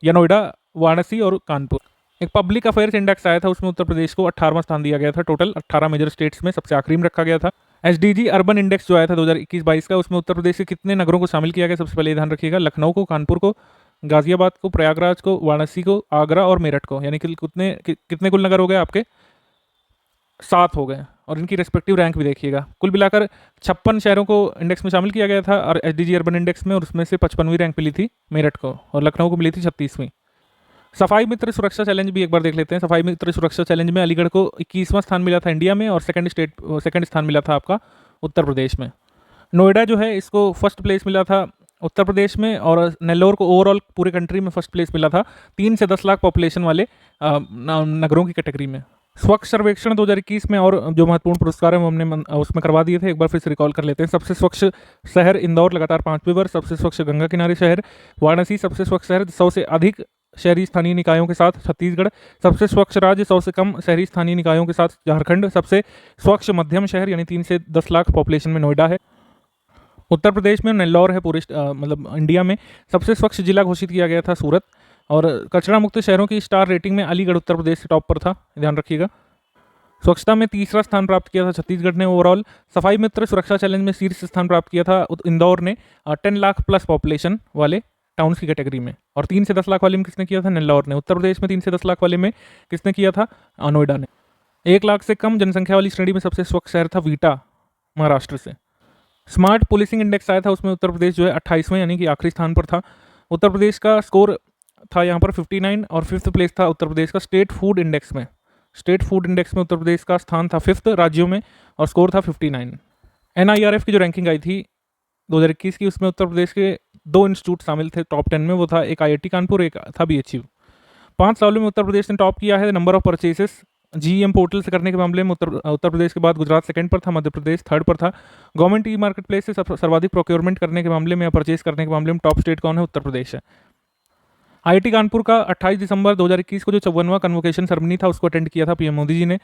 या नोएडा, वाराणसी और कानपुर। एक पब्लिक अफेयर्स इंडेक्स आया था, उसमें उत्तर प्रदेश को 18वां स्थान दिया गया था। टोटल 18 मेजर स्टेट्स में सबसे आखिरी में रखा गया था। एसडीजी अर्बन इंडेक्स जो आया था 2021-22 का, उसमें उत्तर प्रदेश के कितने नगरों को शामिल किया गया? सबसे पहले ध्यान रखिएगा, लखनऊ को, कानपुर को, गाजियाबाद को, प्रयागराज को, वाराणसी को, आगरा और मेरठ को। यानी कि कितने कुल नगर हो गए आपके? 7 हो गए, और इनकी रेस्पेक्टिव रैंक भी देखिएगा। कुल मिलाकर 56 शहरों को इंडेक्स में शामिल किया गया था और एसडीजी अर्बन इंडेक्स में, और उसमें से 55वीं रैंक मिली थी मेरठ को, और लखनऊ को मिली थी 36वीं। सफाई मित्र सुरक्षा चैलेंज भी एक बार देख लेते हैं। सफाई मित्र सुरक्षा चैलेंज में अलीगढ़ को 21वां स्थान मिला था इंडिया में, और सेकंड स्थान मिला था आपका उत्तर प्रदेश में। नोएडा जो है इसको फर्स्ट प्लेस मिला था उत्तर प्रदेश में, और नेल्लोर को ओवरऑल पूरे कंट्री में फर्स्ट प्लेस मिला था 3 से 10 लाख पॉपुलेशन वाले नगरों की कैटेगरी में। स्वच्छ सर्वेक्षण 2021 में और जो महत्वपूर्ण पुरस्कार है वो हमने उसमें करवा दिए थे, एक बार फिर से रिकॉल कर लेते हैं। सबसे स्वच्छ शहर इंदौर लगातार 5वें बार, सबसे स्वच्छ गंगा किनारे शहर वाराणसी, सबसे स्वच्छ शहर 100 से अधिक शहरी स्थानीय निकायों के साथ छत्तीसगढ़, सबसे स्वच्छ राज्य 100 से कम शहरी स्थानीय निकायों के साथ झारखंड, सबसे स्वच्छ मध्यम शहर यानी 3 से 10 लाख पॉपुलेशन में नोएडा है। उत्तर प्रदेश में नेल्लौर है पूरे मतलब इंडिया में। सबसे स्वच्छ जिला घोषित किया गया था सूरत, और कचरा मुक्त शहरों की स्टार रेटिंग में अलीगढ़ उत्तर प्रदेश से टॉप पर था, ध्यान रखिएगा। स्वच्छता में 3रा स्थान प्राप्त किया था छत्तीसगढ़ ने ओवरऑल। सफाई मित्र सुरक्षा चैलेंज में शीर्ष स्थान प्राप्त किया था इंदौर ने 10 लाख प्लस पॉपुलेशन वाले टाउन्स की कैटेगरी में, और 3 से 10 लाख वाले में किसने किया था? नेल्लौर ने। उत्तर प्रदेश में 3 से 10 लाख वाले में किसने किया था? नोएडा ने। 1 लाख से कम जनसंख्या वाली श्रेणी में सबसे स्वच्छ शहर था वीटा, महाराष्ट्र से। स्मार्ट पुलिसिंग इंडेक्स आया था, उसमें उत्तर प्रदेश जो है 28वें यानी कि आखिरी स्थान पर था। उत्तर प्रदेश का स्कोर था यहाँ पर 59, और 5th प्लेस था उत्तर प्रदेश का स्टेट फूड इंडेक्स में। स्टेट फूड इंडेक्स में उत्तर प्रदेश का स्थान था 5th राज्यों में, और स्कोर था 59। NIRF की जो रैंकिंग आई थी 2021 की, उसमें उत्तर प्रदेश के 2 इंस्टीट्यूट शामिल थे टॉप 10 में, वो था एक IIT कानपुर, एक था BHU। 5 सालों में उत्तर प्रदेश ने टॉप किया है number of purchases GEM portal से करने के मामले में। उत्तर प्रदेश के बाद गुजरात 2nd पर था, मध्य प्रदेश 3rd पर था। गवर्नमेंट ई मार्केट प्लेस से सर्वाधिक प्रोक्योरमेंट करने के मामले में या परचेस करने के मामले में टॉप स्टेट कौन है? उत्तर प्रदेश है। IIT कानपुर का 28 दिसंबर 2021 को जो 54वां कन्वोकेशन सेरेमनी था उसको अटेंड किया था PM मोदी जी ने।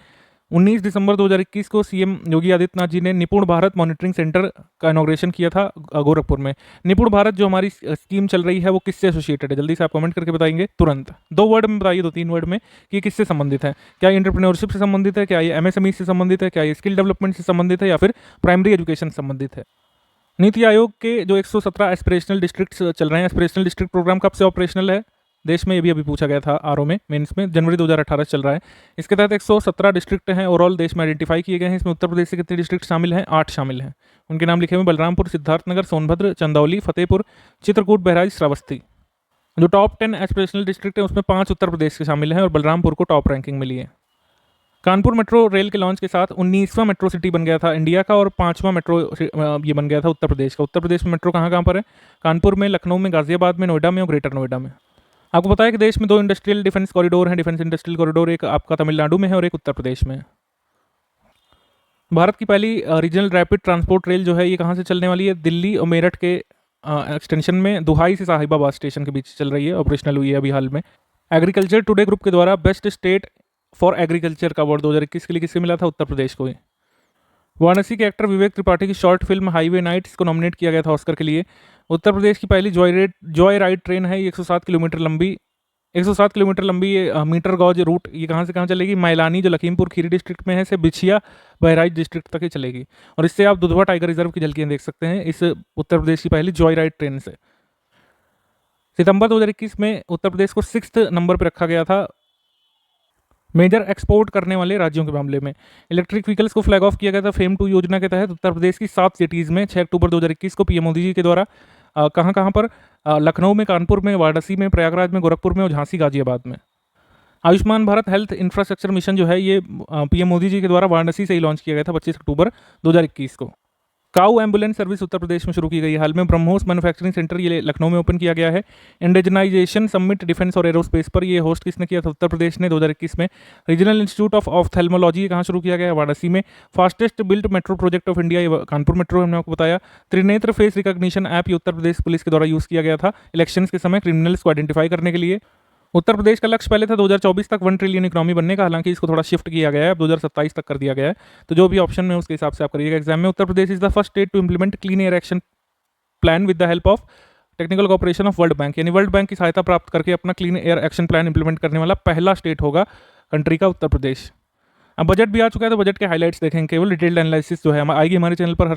19 दिसंबर 2021 को CM योगी आदित्यनाथ जी ने निपुण भारत मॉनिटरिंग सेंटर का इनॉग्रेशन किया था गोरखपुर में। निपुण भारत जो हमारी स्कीम चल रही है वो किससे एसोसिएटेड है? जल्दी से आप कमेंट करके बताएंगे तुरंत, 2 वर्ड में बताइए, 2-3 वर्ड में कि किससे संबंधित है। क्या ये एंटरप्रेन्योरशिप से संबंधित है? क्या ये MSME से संबंधित है? क्या ये स्किल डेवलपमेंट से संबंधित है? या फिर प्राइमरी एजुकेशन से संबंधित है? नीति आयोग के जो 117 एस्पिरेशनल डिस्ट्रिक्ट चल रहे हैं, एस्पिरेशनल डिस्ट्रिक्ट प्रोग्राम कब से ऑपरेशनल है देश में? ये भी अभी पूछा गया था RO में मेंस में, जनवरी 2018 चल रहा है। इसके तहत 117 डिस्ट्रिक्ट हैं ओवरऑल देश में आइडेंटिफाई किए गए हैं। इसमें उत्तर प्रदेश से कितने डिस्ट्रिक्ट शामिल हैं? 8 शामिल हैं। उनके नाम लिखे हुए बलरामपुर, सिद्धार्थनगर, सोनभद्र, चंदौली, फतेहपुर, चित्रकूट, बहराइच, श्रावस्ती। जो टॉप 10 एस्पिरेशनल डिस्ट्रिक्ट है उसमें 5 उत्तर प्रदेश के शामिल हैं, और बलरामपुर को टॉप रैंकिंग मिली है। कानपुर मेट्रो रेल के लॉन्च के साथ 19वां मेट्रो सिटी बन गया था इंडिया का, और 5वां मेट्रो ये बन गया था उत्तर प्रदेश का। उत्तर प्रदेश में मेट्रो कहाँ पर है? कानपुर में, लखनऊ में, गाजियाबाद में, नोएडा में और ग्रेटर नोएडा में। आपको पता है कि देश में 2 इंडस्ट्रियल डिफेंस कॉरिडोर हैं, डिफेंस इंडस्ट्रियल कॉरिडोर, एक आपका तमिलनाडु में है और एक उत्तर प्रदेश में है। भारत की पहली रीजनल रैपिड ट्रांसपोर्ट रेल जो है ये कहाँ से चलने वाली है? दिल्ली और मेरठ के एक्सटेंशन में दुहाई से साहिबाबाद स्टेशन के बीच चल रही है, ऑपरेशनल हुई है अभी हाल में। एग्रीकल्चर टुडे ग्रुप के द्वारा बेस्ट स्टेट फॉर एग्रीकल्चर का अवार्ड 2021 के लिए किससे मिला था? उत्तर प्रदेश को ही। वाराणसी के एक्टर विवेक त्रिपाठी की शॉर्ट फिल्म हाईवे नाइट्स को नॉमिनेट किया गया था ऑस्कर के लिए। उत्तर प्रदेश की पहली जॉय राइड ट्रेन है, ये 107 किलोमीटर लंबी ये मीटर गॉज रूट, ये कहाँ से कहाँ चलेगी? मैलानी जो लखीमपुर खीरी डिस्ट्रिक्ट में है, से बिछिया बहराइच डिस्ट्रिक्ट तक ही चलेगी। और इससे आप दुधवा टाइगर रिजर्व की झलकियाँ देख सकते हैं इस उत्तर प्रदेश की पहली जॉय राइड ट्रेन से। सितंबर 2021 में उत्तर प्रदेश को 6th नंबर पर रखा गया था मेजर एक्सपोर्ट करने वाले राज्यों के मामले में। इलेक्ट्रिक व्हीकल्स को फ्लैग ऑफ किया गया था फेम 2 योजना के तहत उत्तर प्रदेश की 7 सिटीज़ में 6 अक्टूबर 2021 को पीएम मोदी जी के द्वारा कहाँ पर? लखनऊ में, कानपुर में, वाराणसी में, प्रयागराज में, गोरखपुर में और झांसी गाजियाबाद में। Ayushman Bharat health infrastructure mission जो है ये पीएम मोदी जी के द्वारा वाराणसी से ही लॉन्च किया गया था 25 अक्टूबर 2021 को। काऊ एम्बुलेंस सर्विस उत्तर प्रदेश में शुरू की गई है हाल में। ब्रह्मोस मैन्युफैक्चरिंग सेंटर ये लखनऊ में ओपन किया गया है। इंडिजनाइजेशन समिट डिफेंस और एरोस्पेस पर ये होस्ट किसने किया था? उत्तर प्रदेश ने 2021 में। रीजनल इंस्टीट्यूट ऑफ ऑफ्थेल्मोलॉजी कहाँ शुरू किया गया है? वाराणसी में। Fastest built metro project of India ये कानपुर मेट्रो हमने आपको बताया। त्रिनेत्र फेस रिकॉग्निशन ऐप ये उत्तर प्रदेश पुलिस के द्वारा यूज़ किया गया था इलेक्शंस के समय क्रिमिनल्स को आइडेंटिफाई करने के लिए। उत्तर प्रदेश का लक्ष्य पहले था 2024 तक 1 ट्रिलियन इकोनॉमी बनने का, हालांकि इसको थोड़ा शिफ्ट किया गया है, अब 2027 तक कर दिया गया है। तो जो भी ऑप्शन है उसके हिसाब से आप करिएगा एग्जाम में। Uttar Pradesh is the first state to implement clean air action plan with the help of technical cooperation of World Bank, यानी वर्ल्ड बैंक की सहायता प्राप्त करके अपना clean air action plan implement करने वाला पहला स्टेट होगा कंट्री का उत्तर प्रदेश। अब बजट भी आ चुका है तो बजट के हाइलाइट्स देखेंगे, केवल डिटेल्ड एनालिसिस जो है आएगी हमारे चैनल पर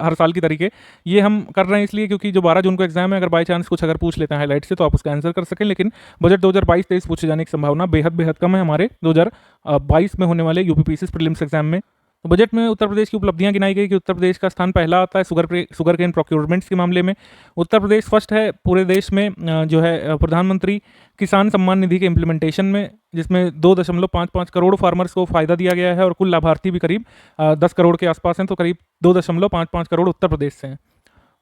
हर साल की तरीके। ये हम कर रहे हैं इसलिए क्योंकि जो 12 जून को एग्जाम है, अगर बाई चांस कुछ अगर पूछ लेते हैं हाइलाइट से तो आप उसका आंसर कर सकें, लेकिन बजट 2022-23 पूछे जाने की संभावना बेहद कम है हमारे 2022 में होने वाले यूपीपीएससी प्रीलिम्स एग्जाम में। तो बजट में उत्तर प्रदेश की उपलब्धियां गिनाई गई कि उत्तर प्रदेश का स्थान पहला आता है शुगर केन प्रोक्योरमेंट्स के मामले में। उत्तर प्रदेश फर्स्ट है पूरे देश में जो है प्रधानमंत्री किसान सम्मान निधि के इम्प्लीमेंटेशन में, जिसमें 2.55 करोड़ फार्मर्स को फायदा दिया गया है और कुल लाभार्थी भी करीब 10 करोड़ के आसपास हैं, तो करीब 2.55 करोड़ उत्तर प्रदेश से हैं।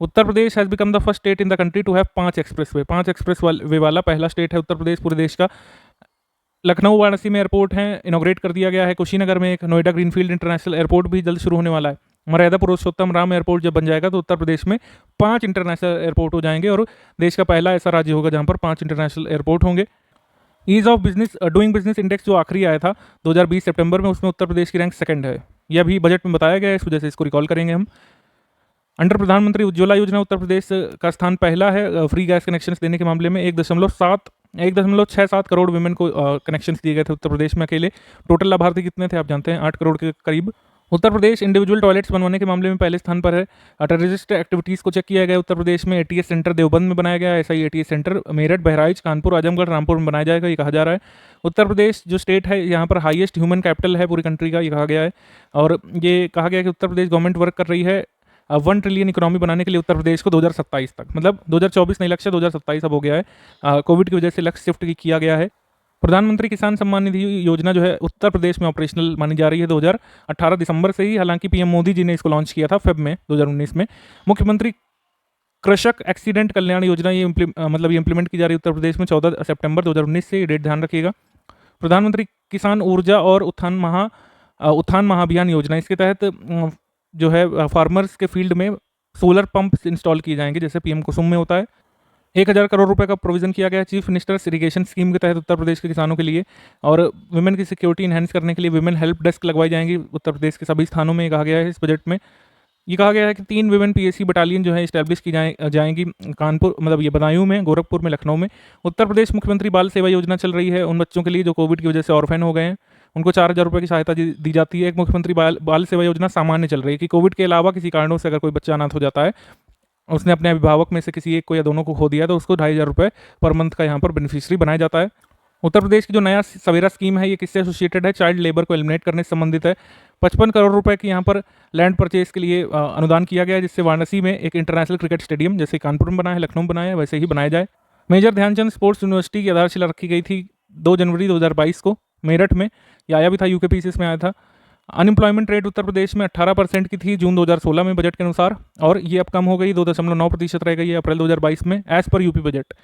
Uttar Pradesh has become the first state in the country to have 5 expressway वाला पहला स्टेट है उत्तर प्रदेश पूरे देश का। लखनऊ वाराणसी में एयरपोर्ट हैं, इनोग्रेट कर दिया गया है। कुशीनगर में एक नोएडा ग्रीनफील्ड इंटरनेशनल एयरपोर्ट भी जल्द शुरू होने वाला है। मर्यादा पुरुषोत्तम राम एयरपोर्ट जब बन जाएगा तो उत्तर प्रदेश में 5 इंटरनेशनल एयरपोर्ट हो जाएंगे और देश का पहला ऐसा राज्य होगा जहां पर 5 इंटरनेशनल एयरपोर्ट होंगे। Ease of business doing business index जो आखिरी आया था 2020 सितंबर में, उसमें उत्तर प्रदेश की रैंक सेकंड है। यह अभी बजट में बताया गया है, इस वजह से इसको रिकॉल करेंगे हम। अंडर प्रधानमंत्री उज्ज्वला योजना उत्तर प्रदेश का स्थान पहला है फ्री गैस कनेक्शंस देने के मामले में। 1.67 करोड़ वुमेन को कनेक्शंस दिए गए थे उत्तर प्रदेश में अकेले। टोटल लाभार्थी कितने थे आप जानते हैं? 8 करोड़ के करीब। उत्तर प्रदेश इंडिविजुअल टॉयलेट्स बनवाने के मामले में पहले स्थान पर है। टेररिस्ट एक्टिविटीज़ को चेक किया गया उत्तर प्रदेश में। एटीएस सेंटर देवबंद में बनाया गया है, ऐसा ही एटीएस सेंटर मेरठ, बहराइच, कानपुर, आजमगढ़, रामपुर में बनाया जाएगा, ये कहा जा रहा है। उत्तर प्रदेश जो स्टेट है यहाँ पर हाईएस्ट ह्यूमन कैपिटल है पूरी कंट्री का, ये कहा गया है। और ये कहा गया कि उत्तर प्रदेश गवर्नमेंट वर्क कर रही है 1 ट्रिलियन इकोनॉमी बनाने के लिए उत्तर प्रदेश को 2027 तक, मतलब 2024 नहीं लक्ष्य 2027 अब हो गया है। कोविड की वजह से लक्ष्य शिफ्ट किया गया है। प्रधानमंत्री किसान सम्मान निधि योजना जो है उत्तर प्रदेश में ऑपरेशनल मानी जा रही है 2018 दिसंबर से ही, हालांकि पीएम मोदी जी ने इसको लॉन्च किया था फेब में 2019 में। मुख्यमंत्री कृषक एक्सीडेंट कल्याण योजना ये इंप्लीमेंट की जा रही है उत्तर प्रदेश में 14 सितंबर 2019 से, डेट ध्यान रखिएगा। प्रधानमंत्री किसान ऊर्जा और उत्थान महाअभियान योजना, इसके तहत जो है फार्मर्स के फील्ड में सोलर पंप इंस्टॉल किए जाएंगे जैसे पीएम कुसुम में होता है। 1000 करोड़ रुपए का प्रोविजन किया गया है चीफ मिनिस्टर्स इरिगेशन स्कीम के तहत उत्तर प्रदेश के किसानों के लिए। और वुमेन की सिक्योरिटी इन्हेंस करने के लिए वुमेन हेल्प डेस्क लगवाई जाएंगी उत्तर प्रदेश के सभी स्थानों में, कहा गया है इस बजट में। ये कहा गया है कि 3 वुमेन पीएससी बटालियन जो है इस्टेब्लिश की जाएंगी कानपुर, मतलब ये बदायूं में, गोरखपुर में, लखनऊ में। उत्तर प्रदेश मुख्यमंत्री बाल सेवा योजना चल रही है उन बच्चों के लिए जो कोविड की वजह से ऑर्फेन हो गए हैं, उनको 4000 रुपये की सहायता दी जाती है। एक मुख्यमंत्री बाल सेवा योजना सामान्य चल रही है कि कोविड के अलावा किसी कारणों से अगर कोई बच्चा अनाथ हो जाता है, उसने अपने अभिभावक में से किसी एक को या दोनों को खो दिया, तो उसको 2500 रुपये पर मंथ का यहाँ पर बेनिफिशियरी बनाया जाता है। उत्तर प्रदेश की जो नया सवेरा स्कीम है ये किससे एसोसिएटेड है? चाइल्ड लेबर को एलिमिनेट करने से संबंधित है। 55 करोड़ रुपए की यहाँ पर लैंड परचेज के लिए अनुदान किया गया है, जिससे वाराणसी में एक इंटरनेशनल क्रिकेट स्टेडियम जैसे कानपुर में बना है, लखनऊ में बना है, वैसे ही बनाया जाए। मेजर ध्यानचंद स्पोर्ट्स यूनिवर्सिटी की आधारशिला रखी गई थी 2 जनवरी 2022 को मेरठ में, ये आया भी था यूकेपीसीएस में आया था। अनएम्प्लॉयमेंट रेट उत्तर प्रदेश में 18% की थी जून 2016 में बजट के अनुसार, और ये अब कम हो गई 2.9% रह गई है अप्रैल 2022 में as per UP budget.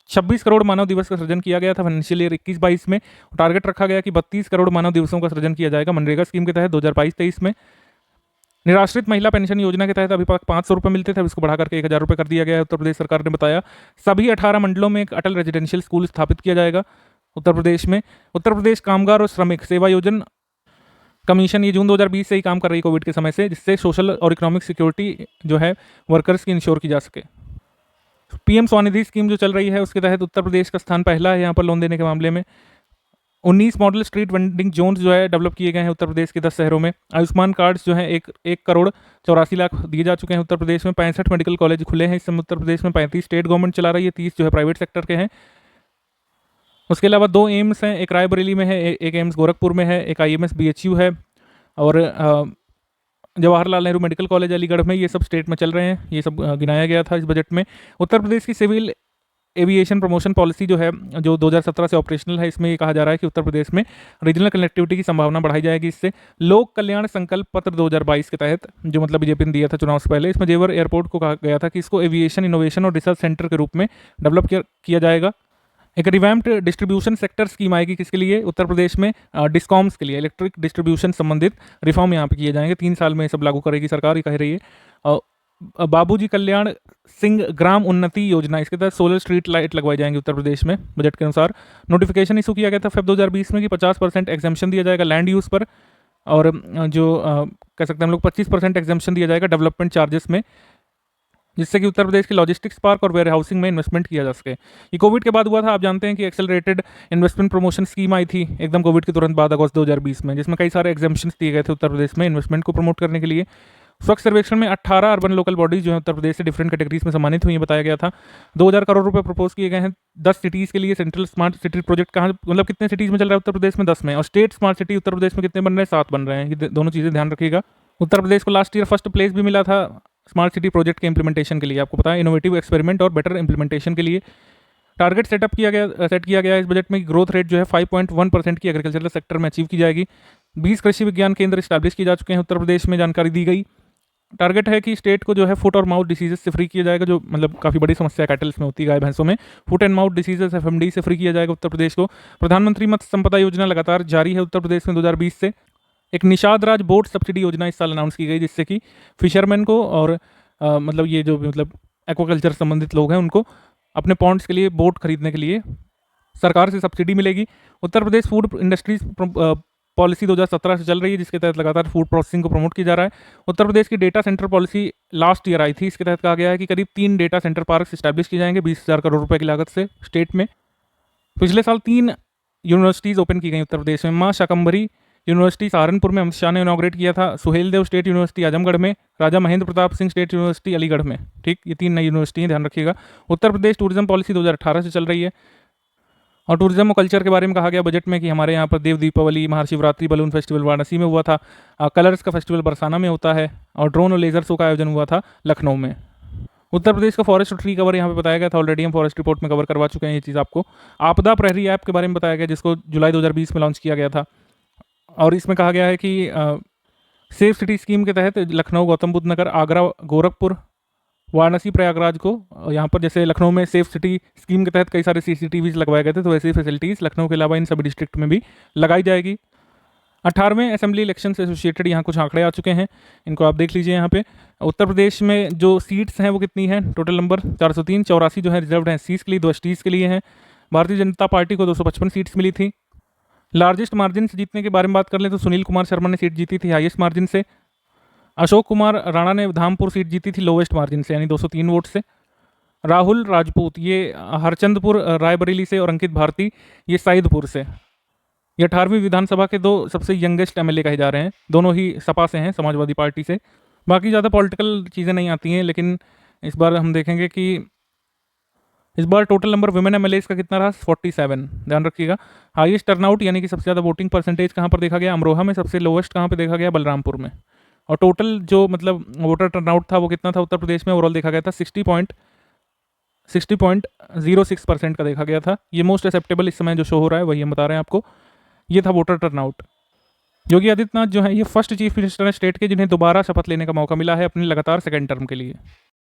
26 crore मानव दिवस का सृजन किया गया था फाइनेंशियल ईयर 21-22 में। टारगेट रखा गया कि 32 करोड़ मानव दिवसों का सृजन किया जाएगा मनरेगा स्कीम के तहत 2022-23 में। निराश्रित महिला पेंशन योजना के तहत अभी 500 रुपये मिलते थे, अब इसको बढ़ा करके 1000 रुपये कर दिया गया है। उत्तर प्रदेश सरकार ने बताया सभी 18 मंडलों में एक अटल रेजिडेंशियल स्कूल स्थापित किया जाएगा उत्तर प्रदेश में। उत्तर प्रदेश कामगार और श्रमिक सेवा योजना कमीशन ये जून 2020 से ही काम कर रही है कोविड के समय से, जिससे सोशल और इकोनॉमिक सिक्योरिटी जो है वर्कर्स की इंश्योर की जा सके। पीएम स्वनिधि स्कीम जो चल रही है उसके तहत उत्तर प्रदेश का स्थान पहला है यहाँ पर लोन देने के मामले में। 19 मॉडल स्ट्रीट वेंडिंग जोन्स जो है डेवलप किए गए हैं उत्तर प्रदेश के 10 शहरों में। आयुष्मान कार्ड्स जो है 1,84,00,000 दिए जा चुके हैं उत्तर प्रदेश में। 65 मेडिकल कॉलेज खुले हैं इस समय उत्तर प्रदेश में। 35 स्टेट गवर्नमेंट चला रही है, 30 जो है प्राइवेट सेक्टर के हैं। उसके अलावा 2 एम्स हैं, एक रायबरेली में है, एक एम्स गोरखपुर में है, एक IMS BHU है और जवाहरलाल नेहरू मेडिकल कॉलेज अलीगढ़ में। ये सब स्टेट में चल रहे हैं, ये सब गिनाया गया था इस बजट में। उत्तर प्रदेश की सिविल एविएशन प्रमोशन पॉलिसी जो है, जो 2017 से ऑपरेशनल है, इसमें ये कहा जा रहा है कि उत्तर प्रदेश में रीजनल कनेक्टिविटी की संभावना बढ़ाई जाएगी इससे। लोक कल्याण संकल्प पत्र 2022 के तहत जो मतलब बीजेपी ने दिया था चुनाव से पहले, इसमें जेवर एयरपोर्ट को कहा गया था कि इसको एविएशन इनोवेशन और रिसर्च सेंटर के रूप में डेवलप किया जाएगा। एक रिवैम्प्ड डिस्ट्रीब्यूशन सेक्टर स्कीम आएगी किसके लिए? उत्तर प्रदेश में डिस्कॉम्स के लिए। इलेक्ट्रिक डिस्ट्रीब्यूशन संबंधित रिफॉर्म यहाँ पे किए जाएंगे, 3 साल में सब लागू करेगी सरकार, ये कह रही है। बाबूजी कल्याण सिंह ग्राम उन्नति योजना, इसके तहत सोलर स्ट्रीट लाइट लगवाई जाएंगी उत्तर प्रदेश में बजट के अनुसार। नोटिफिकेशन इशू किया गया था फेब 2020 में कि 50% एग्जेम्पशन दिया जाएगा लैंड यूज़ पर, और जो कह सकते हैं हम लोग 25% एग्जेम्पशन दिया जाएगा डेवलपमेंट चार्जेस में, जिससे कि उत्तर प्रदेश के लॉजिस्टिक्स पार्क और वेयर हाउसिंग में इन्वेस्टमेंट किया जा सके। ये कोविड के बाद हुआ था, आप जानते हैं कि एक्सेलरेटेड इन्वेस्टमेंट प्रमोशन स्कीम आई थी एकदम कोविड के तुरंत बाद अगस्त 2020 में, जिसमें कई सारे एग्जेम्पशंस दिए गए थे उत्तर प्रदेश में इन्वेस्टमेंट को प्रमोट करने के लिए। स्वच्छ सर्वेक्षण में 18 अर्बन लोकल बॉडीज जो है उत्तर प्रदेश से डिफरेंट कैटेगरीज में सम्मानित हुई, बताया गया था। 2000 करोड़ रुपए प्रपोज किए गए हैं 10 सिटीज़ के लिए। सेंट्रल स्मार्ट सिटी प्रोजेक्ट कहाँ, मतलब कितने सिटीज़ में चल रहा है उत्तर प्रदेश में? 10 में। और स्टेट स्मार्ट सिटी उत्तर प्रदेश में कितने बन रहे हैं? 7 बन रहे हैं। ये दोनों चीज़ें ध्यान रखिएगा। उत्तर प्रदेश को लास्ट ईयर फर्स्ट प्लेस भी मिला था स्मार्ट सिटी प्रोजेक्ट के इंप्लीमेंटेशन के लिए, आपको पता है, इनोवेटिव एक्सपेरिमेंट और बेटर इंप्लीमेंटेशन के लिए। टारगेट सेट किया गया है इस बजट में। ग्रोथ रेट जो है 5.1% की एग्रीकल्चरल सेक्टर में अचीव की जाएगी। 20 कृषि विज्ञान केंद्र स्टैब्लिश किए जा चुके हैं उत्तर प्रदेश में, जानकारी दी गई। टारगेट है कि स्टेट को जो है फुट और माउथ डिसीजेज से फ्री किया जाएगा, जो मतलब काफ़ी बड़ी समस्या कैटल्स में होती है, गाय भैंसों में। Foot and mouth diseases FMD से फ्री किया जाएगा उत्तर प्रदेश को। प्रधानमंत्री मत्स्य संपदा योजना लगातार जारी है उत्तर प्रदेश में 2020 से। एक निषाद राज बोट सब्सिडी योजना इस साल अनाउंस की गई, जिससे कि फिशरमैन को और मतलब ये जो मतलब एक्वाकल्चर संबंधित लोग हैं उनको अपने पॉन्ड्स के लिए बोट खरीदने के लिए सरकार से सब्सिडी मिलेगी। Uttar Pradesh food industries policy 2017 से चल रही है, जिसके तहत लगातार फूड प्रोसेसिंग को प्रमोट किया जा रहा है। उत्तर प्रदेश की data centre policy last year I थी, इसके तहत कहा गया है कि करीब 3 डेटा सेंटर पार्क इस्टेब्लिश किए जाएंगे 20,000 करोड़ रुपए की लागत से स्टेट में। पिछले साल 3 यूनिवर्सिटीज़ ओपन की गई उत्तर प्रदेश में। माँ शाकंभरी यूनिवर्सिटी सहारनपुर में अमित शाह ने इनॉग्रेट किया था। सुहेलदेव स्टेट यूनिवर्सिटी आजमगढ़ में। राजा महेंद्र प्रताप सिंह स्टेट यूनिवर्सिटी अलीगढ़ में। ठीक, ये 3 नई यूनिवर्सिटी हैं, ध्यान रखिएगा। उत्तर प्रदेश टूरिज्म पॉलिसी 2018 से चल रही है। और टूरिज्म और कल्चर के बारे में कहा गया बजट में कि हमारे यहाँ पर देव दीपावली, महाशिवरात्रि, बलून फेस्टिवल वाराणसी में हुआ था, कलर्स का फेस्टिवल बरसाना में होता है, और ड्रोन और लेजर शो का आयोजन हुआ था लखनऊ में। उत्तर प्रदेश का फॉरेस्ट और ट्री कवर यहाँ पे बताया गया था, ऑलरेडी हम फॉरेस्ट रिपोर्ट में कवर करवा चुके हैं ये चीज़ आपको। आपदा प्रहरी ऐप के बारे में बताया गया, जिसको जुलाई 2020 में लॉन्च किया गया था, और इसमें कहा गया है कि सेफ सिटी स्कीम के तहत लखनऊ, गौतम बुद्ध नगर, आगरा, गोरखपुर, वाराणसी, प्रयागराज को यहाँ पर, जैसे लखनऊ में सेफ सिटी स्कीम के तहत कई सारे CCTVs लगवाए गए थे, तो वैसी फैसिलिटीज़ लखनऊ के अलावा इन सभी डिस्ट्रिक्ट में भी लगाई जाएगी। 18वें असेंबली इलेक्शन से एसोसिएटेड यहाँ कुछ आंकड़े आ चुके हैं, इनको आप देख लीजिए। यहाँ पे उत्तर प्रदेश में जो सीट्स हैं वो कितनी हैं? Total number 403। 84 जो है रिजर्व्ड हैं SCs के लिए, 2 STs के लिए हैं। भारतीय जनता पार्टी को 255 सीट्स मिली थी। लार्जेस्ट मार्जिन से जीतने के बारे में बात कर लें तो सुनील कुमार शर्मा ने सीट जीती थी हाईएस्ट मार्जिन से। अशोक कुमार राणा ने धामपुर सीट जीती थी लोवेस्ट मार्जिन से, यानी 203 वोट से। राहुल राजपूत ये हरचंदपुर रायबरेली से, और अंकित भारती ये सईदपुर से। ये 18वीं विधानसभा के 2 सबसे यंगेस्ट MLA कहे जा रहे हैं, दोनों ही सपा से हैं, समाजवादी पार्टी से। बाकी ज़्यादा पॉलिटिकल चीज़ें नहीं आती हैं, लेकिन इस बार हम देखेंगे कि इस बार टोटल नंबर वुमेन MLAs का कितना रहा? 47, ध्यान रखिएगा। हाईएस्ट टर्नआउट यानी कि सबसे ज़्यादा वोटिंग परसेंटेज कहाँ पर देखा गया? अमरोहा में। सबसे लोवेस्ट कहाँ पर देखा गया? बलरामपुर में। और टोटल जो मतलब वोटर टर्नआउट था वो कितना था उत्तर प्रदेश में? ओवरऑल देखा गया था 60.06% का देखा गया था। ये मोस्ट एक्सेप्टेबल इस समय जो शो हो रहा है वही हम बता रहे हैं आपको। ये था वोटर टर्नआउट। योगी आदित्यनाथ जो है ये फर्स्ट चीफ मिनिस्टर है स्टेट के, जिन्हें दोबारा शपथ लेने का मौका मिला है अपने लगातार 2nd टर्म के लिए।